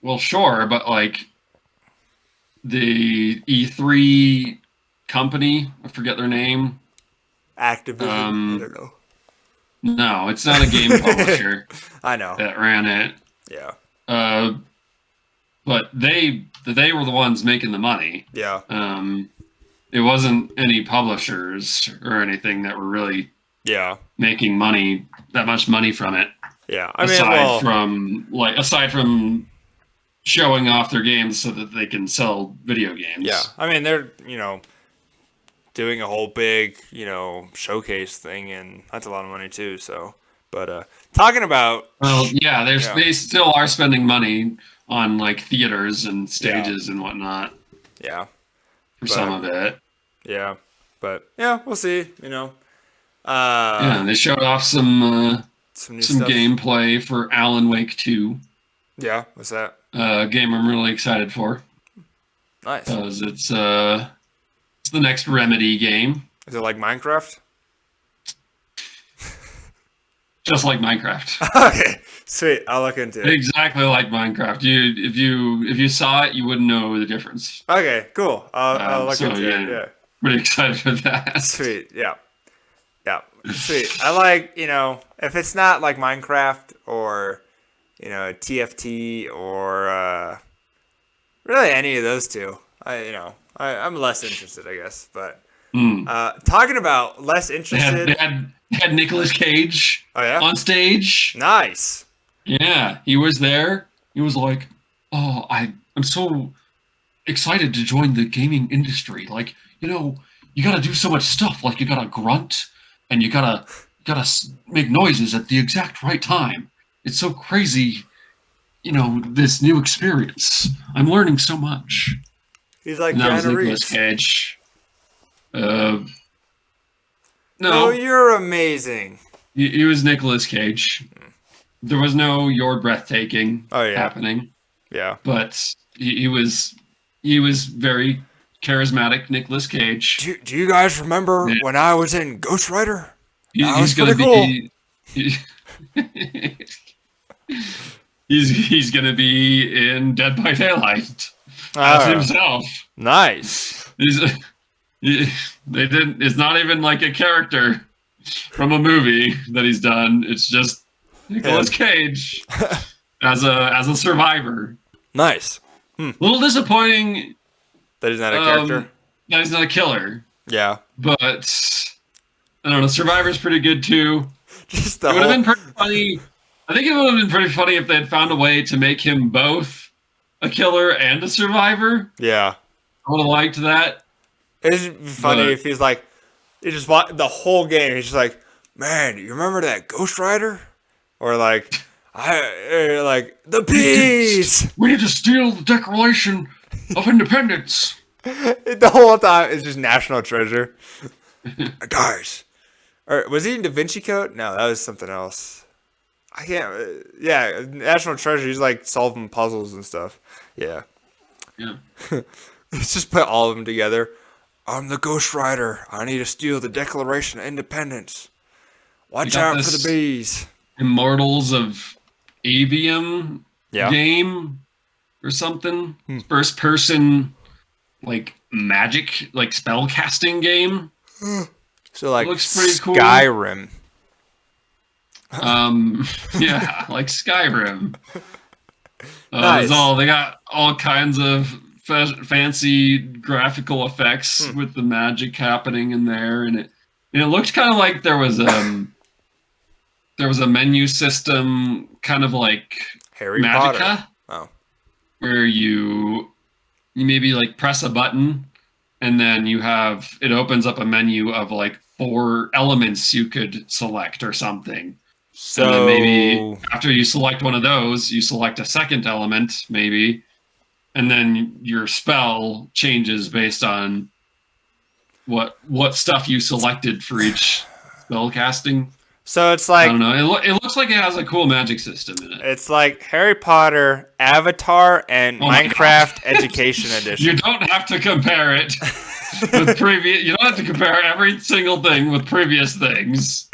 Well, sure, but like the E3 company, I forget their name. Activision. I don't know. No, it's not a game publisher. I know that ran it. Yeah. But they were the ones making the money. Yeah. It wasn't any publishers or anything that were really making that much money from it. Yeah. Aside from showing off their games so that they can sell video games. Yeah. I mean, they're, doing a whole big, showcase thing, and that's a lot of money too. So, but talking about, they still are spending money on like theaters and stages and whatnot. Yeah, for some of it. Yeah, but we'll see. They showed off some gameplay for Alan Wake 2. Yeah, what's that? Game I'm really excited for. Nice. Because it's the next Remedy game. Is it like Minecraft? Just like Minecraft. Okay, sweet. I'll look into it. Exactly like Minecraft. If you saw it, you wouldn't know the difference. Okay, cool. I'll look into it. Yeah. Pretty excited for that. Sweet. Yeah. Sweet. I like, if it's not like Minecraft or, TFT or really any of those two, I'm less interested, I guess. But talking about less interested, they had Nicolas Cage on stage. Nice. Yeah, he was there. He was like, "Oh, I'm so excited to join the gaming industry. Like, you got to do so much stuff. Like, you got to grunt and you got to make noises at the exact right time. It's so crazy, this new experience. I'm learning so much." He's like Nicolas Cage. No, you're amazing. He was Nicolas Cage. There was no "You're Breathtaking" happening. Yeah, but he was very charismatic Nicolas Cage. Do you guys remember when I was in Ghost Rider? He's gonna be. He's gonna be in Dead by Daylight as himself. Nice. It's not even like a character from a movie that he's done. It's just Nicolas Cage as a survivor. Nice. A little disappointing that he's not a character. That he's not a killer. Yeah. But I don't know. Survivor's pretty good too. It would have been pretty funny. I think it would have been pretty funny if they had found a way to make him both a killer and a survivor. Yeah. I would have liked that. It'd be funny if he's like, he just the whole game. He's just like, man, you remember that Ghost Rider? Or like, the peace. We need to steal the Declaration of Independence. The whole time it's just National Treasure. Guys, or was he in Da Vinci Code? No, that was something else. I can't. Yeah, National Treasure. He's like solving puzzles and stuff. Yeah. Let's just put all of them together. I'm the Ghost Rider. I need to steal the Declaration of Independence. Watch out for the bees. Immortals of Avium game or something. First person, like magic, like spell casting game. So like looks pretty Skyrim. Yeah, like Skyrim. Nice. They got all kinds of fancy graphical effects with the magic happening in there, and it looked kind of like there was a menu system, kind of like Harry Magica, Potter. Oh, where you maybe like press a button, and then it opens up a menu of like 4 elements you could select or something. So and then maybe after you select one of those, you select a second element, maybe, and then your spell changes based on what stuff you selected for each spell casting. So it's like, I don't know. It looks like it has a cool magic system in it. It's like Harry Potter, Avatar, and Minecraft Education Edition. You don't have to compare it. with previous. You don't have to compare every single thing with previous things.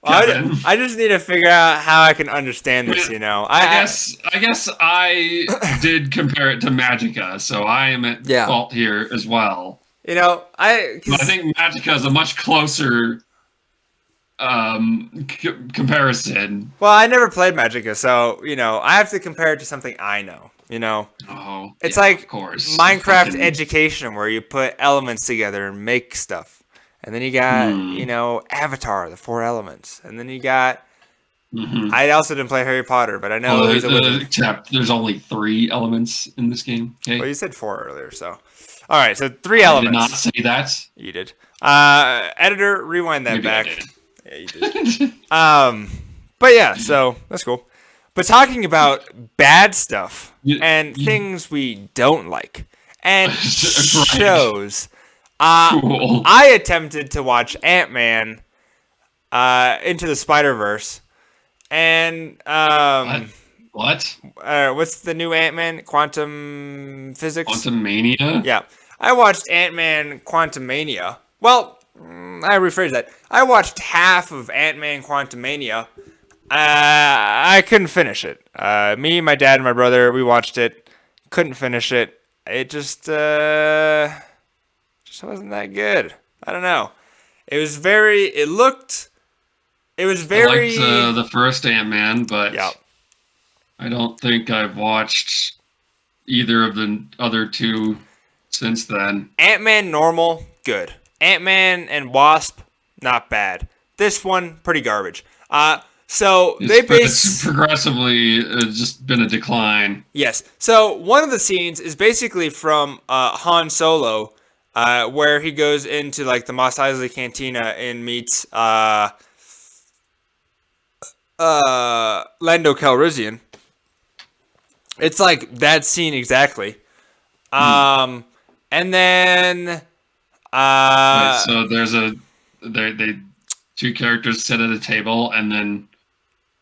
Well, I just need to figure out how I can understand this. I guess I did compare it to Magica, so I am at fault here as well. I think Magica is a much closer comparison. Well, I never played Magica, so I have to compare it to something I know. It's like Minecraft Education, where you put elements together and make stuff, and then you got Avatar, the 4 elements, and then you got. Mm-hmm. I also didn't play Harry Potter, but I know he's a wizard. Except there's only 3 elements in this game. Okay. Well, you said 4 earlier, so all right, so 3 elements. I did not say that. You did. Editor, rewind that back. Yeah, you did. But yeah, so that's cool. But talking about bad stuff and things we don't like and shows, cool. I attempted to watch Ant-Man Into the Spider-Verse, and what? What's the new Ant-Man? Quantum Physics? Quantumania? Yeah. I watched Ant-Man Quantumania. Well, I rephrase that. I watched half of Ant-Man Quantumania. I couldn't finish it. Me, my dad, and my brother, we watched it. Couldn't finish it. It just wasn't that good. I don't know. It was very. It was very. I liked the first Ant-Man, but I don't think I've watched either of the other 2 since then. Ant-Man normal, good. Ant-Man and Wasp, not bad. This one, pretty garbage. So it's progressively just been a decline. Yes. So one of the scenes is basically from Han Solo, where he goes into like the Mos Eisley Cantina and meets Lando Calrissian. It's like that scene exactly. And then wait, so there's they 2 characters sit at a table and then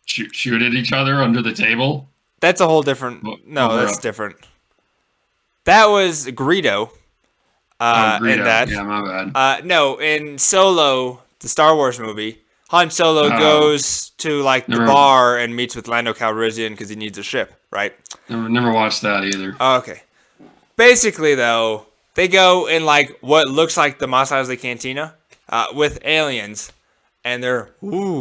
shoot at each other under the table. That's a whole different. No, that's different. That was Greedo. Greedo. In that. Yeah, my bad. No, in Solo, the Star Wars movie, Han Solo goes to like the bar and meets with Lando Calrissian because he needs a ship, right? Never watched that either. Oh, okay. Basically, though, they go in like what looks like the Mos Eisley Cantina with aliens, and they're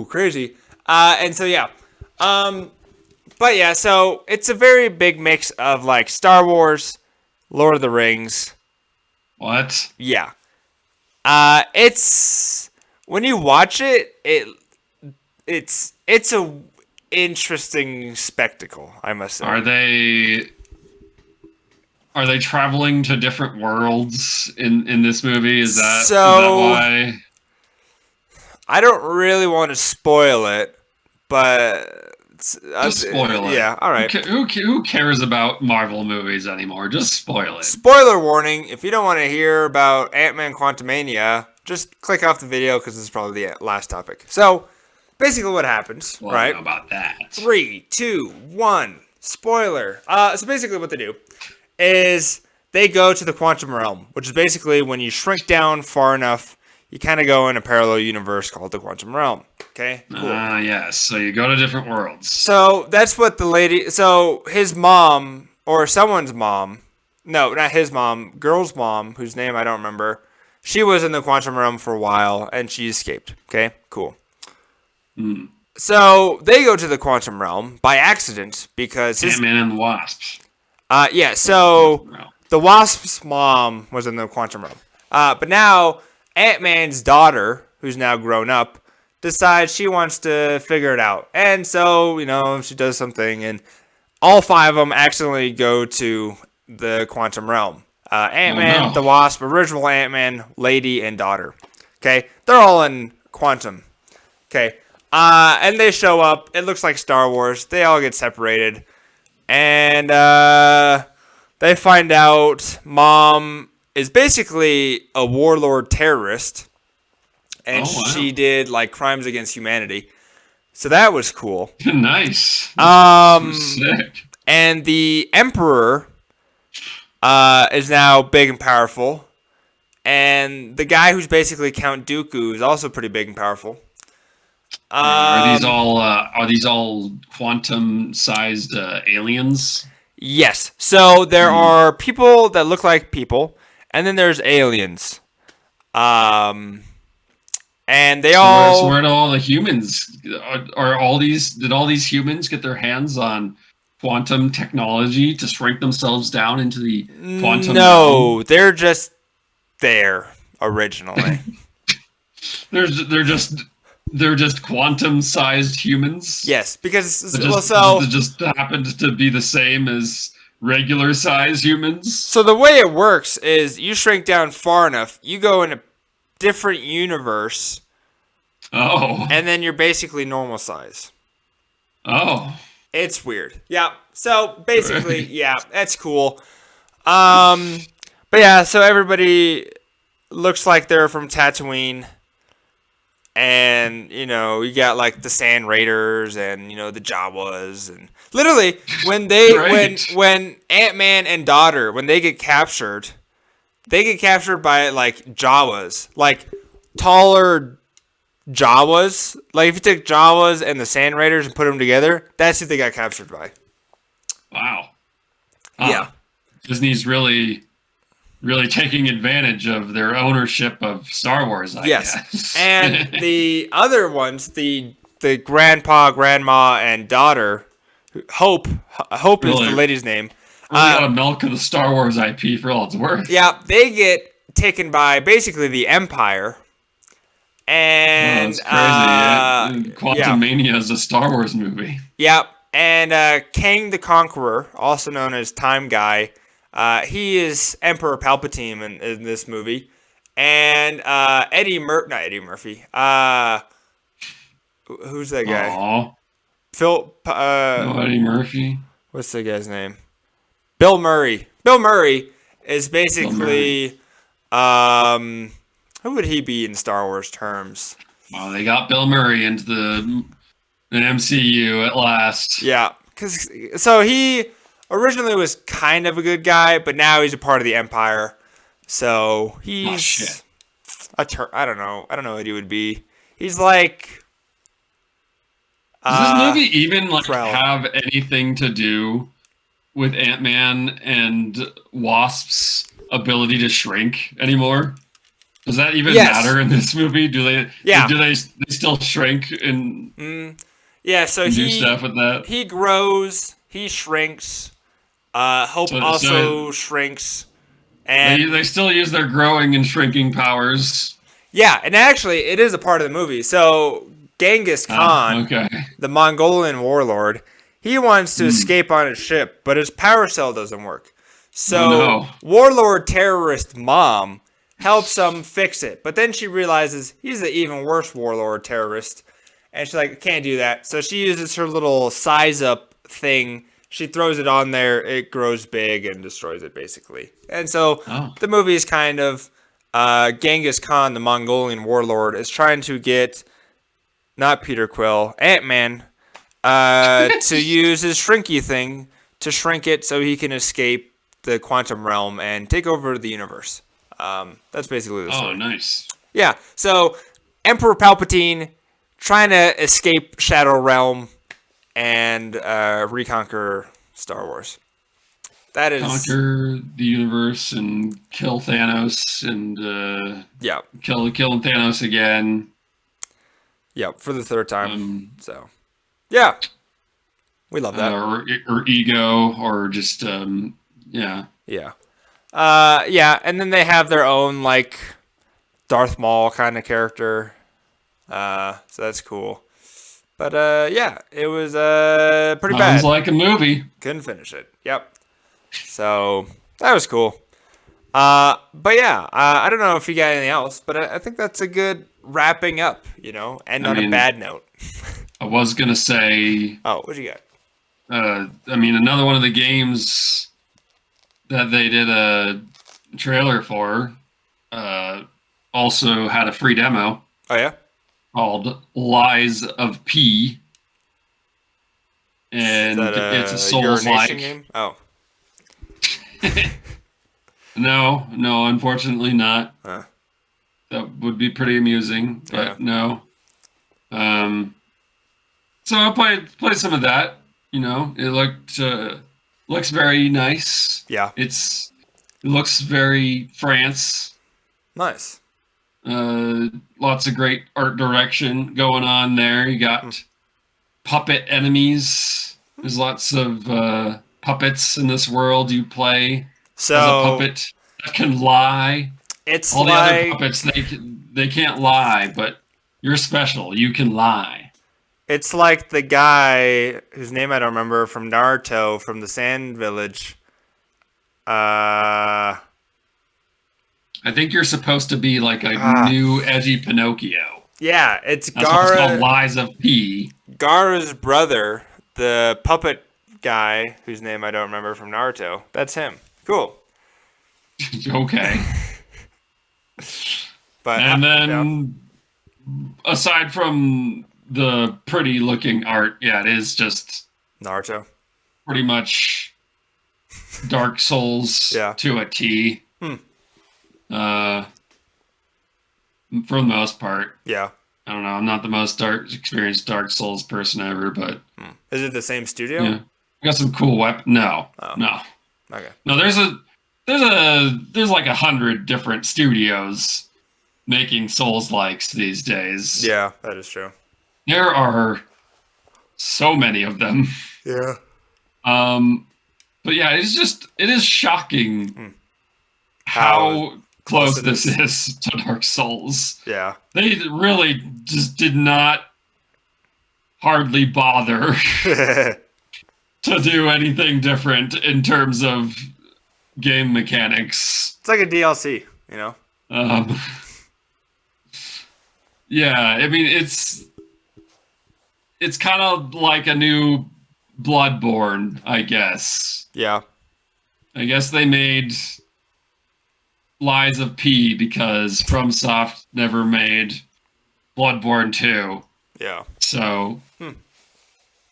crazy. And so yeah, but yeah, so it's a very big mix of like Star Wars, Lord of the Rings. What? Yeah. It's when you watch it, it's a interesting spectacle, I must say. Are they traveling to different worlds in this movie? Is that why? I don't really want to spoil it, but just spoil it. Yeah, all right. Who cares about Marvel movies anymore? Just spoil it. Spoiler warning: if you don't want to hear about Ant-Man Quantumania, just click off the video because this is probably the last topic. So, basically, what happens, right? How about that? 3, 2, 1. Spoiler. So basically, what they do is they go to the quantum realm, which is basically when you shrink down far enough, you kind of go in a parallel universe called the quantum realm. Okay? Cool. Yes. So you go to different worlds. So that's what the lady... So his mom, or someone's mom... No, not his mom. Girl's mom, whose name I don't remember. She was in the quantum realm for a while, and she escaped. Okay? Cool. So they go to the quantum realm by accident because... Ant-Man and the Wasp. Yeah, so the Wasp's mom was in the quantum realm. But now Ant-Man's daughter, who's now grown up, decides she wants to figure it out. And so, she does something, and all 5 of them accidentally go to the quantum realm. Ant-Man, the Wasp, original Ant-Man, lady, and daughter. Okay? They're all in quantum. Okay? And they show up. It looks like Star Wars. They all get separated. And they find out Mom is basically a warlord terrorist. And she did, like, crimes against humanity. So that was cool. Nice. Sick. And the Emperor is now big and powerful. And the guy who's basically Count Dooku is also pretty big and powerful. Are these all quantum-sized aliens? Yes. So there are people that look like people, and then there's aliens. And they So where do all the humans? Did all these humans get their hands on quantum technology to shrink themselves down into the quantum realm? They're just there originally. they're just quantum-sized humans. Yes, because that just happened to be the same as regular-sized humans. So the way it works is you shrink down far enough, you go in a different universe. Oh. And then you're basically normal size. Oh. It's weird. Yeah. So basically, yeah, that's cool. But yeah, so everybody looks like they're from Tatooine. And, you know, you got like the Sand Raiders and, you know, the Jawas, and literally when when Ant-Man and Daughter, when they get captured by like Jawas, like taller Jawas. Like if you took Jawas and the Sand Raiders and put them together, that's who they got captured by. Wow. Yeah. Disney's really taking advantage of their ownership of Star Wars, I guess. And the other ones, the grandpa, grandma, and daughter, Hope is the lady's name. We got a milk of the Star Wars IP for all it's worth. Yeah, they get taken by basically the Empire. And that's crazy. Quantumania is a Star Wars movie. Yeah, and Kang the Conqueror, also known as Time Guy, he is Emperor Palpatine in this movie. And not Eddie Murphy. Who's that guy? Aww. Eddie Murphy. What's the guy's name? Bill Murray. Bill Murray is basically who would he be in Star Wars terms? Well, they got Bill Murray into the MCU at last. Yeah, so he originally was kind of a good guy, but now he's a part of the Empire. So he's I don't know what he would be. He's like. Does this movie even have anything to do with Ant-Man and Wasp's ability to shrink anymore? Does that even matter in this movie? Do they still shrink and so do stuff with that? He grows, he shrinks. Hope also shrinks, and they still use their growing and shrinking powers. Yeah, and actually, it is a part of the movie. So Genghis Khan, the Mongolian warlord, he wants to escape on his ship, but his power cell doesn't work. So warlord terrorist mom helps him fix it, but then she realizes he's the even worse warlord terrorist, and she's like, can't do that. So she uses her little size up thing. She throws it on there, it grows big and destroys it basically. And so the movie is kind of Genghis Khan, the Mongolian warlord, is trying to get not Peter Quill, Ant-Man, to use his shrinky thing to shrink it so he can escape the quantum realm and take over the universe. That's basically the story. Oh, nice. Yeah, so Emperor Palpatine trying to escape Shadow Realm and reconquer Star Wars. That is conquer the universe and kill Thanos and kill Thanos again. Yeah, for the third time. So, yeah, we love that. Or ego, or just yeah. And then they have their own like Darth Maul kind of character. So that's cool. But it was pretty bad. Sounds like a movie. Couldn't finish it. Yep. So that was cool. But yeah, I don't know if you got anything else, but I think that's a good wrapping up, and on a bad note. I was going to say... Oh, what you got? Another one of the games that they did a trailer for also had a free demo. Oh, yeah? Called Lies of P. And it's a Souls-like game? Oh. No, unfortunately not. Huh. That would be pretty amusing, but no. So I played some of that. It looks very nice. Yeah. It looks very France. Nice. Lots of great art direction going on there. You got puppet enemies. There's lots of puppets in this world. You play as a puppet that can lie. It's all the other puppets they can't lie, but you're special. You can lie. It's like the guy whose name I don't remember from Naruto from the Sand Village. I think you're supposed to be like a new edgy Pinocchio. Yeah, it's That's what's called Lies of P. Gaara's brother, the puppet guy whose name I don't remember from Naruto. That's him. Cool. Okay. And then, aside from the pretty looking art, it is just Naruto. Pretty much Dark Souls to a T. For the most part. Yeah. I don't know. I'm not the most experienced Dark Souls person ever, but is it the same studio? Yeah. I got some cool weapons. No. Okay. No, there's like 100 different studios making Souls-likes these days. Yeah, that is true. There are so many of them. Yeah. But yeah, it is shocking how close this is to Dark Souls. Yeah. They really just did not hardly bother to do anything different in terms of game mechanics. It's like a DLC, you know? Yeah, I mean, it's kind of like a new Bloodborne, I guess. Yeah. I guess they made Lies of P because FromSoft never made Bloodborne 2. Yeah. So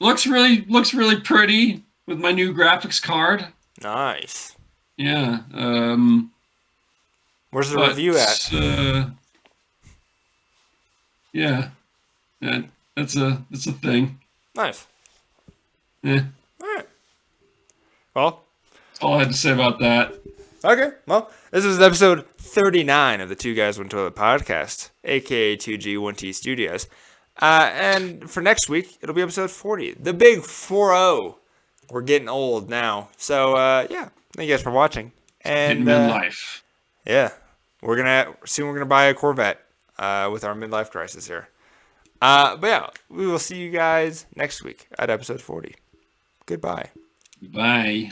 looks really pretty with my new graphics card. Nice. Yeah. Where's the review at? Yeah. That's a thing. Nice. Yeah. All right. Well, that's all I had to say about that. Okay. Well, this is episode 39 of the Two Guys One Toilet podcast, aka 2G1T Studios. And for next week, it'll be episode 40, the big 4-0. We're getting old now, so yeah. Thank you guys for watching. And midlife. Yeah, we're gonna buy a Corvette with our midlife crisis here. But yeah, we will see you guys next week at episode 40. Goodbye. Bye.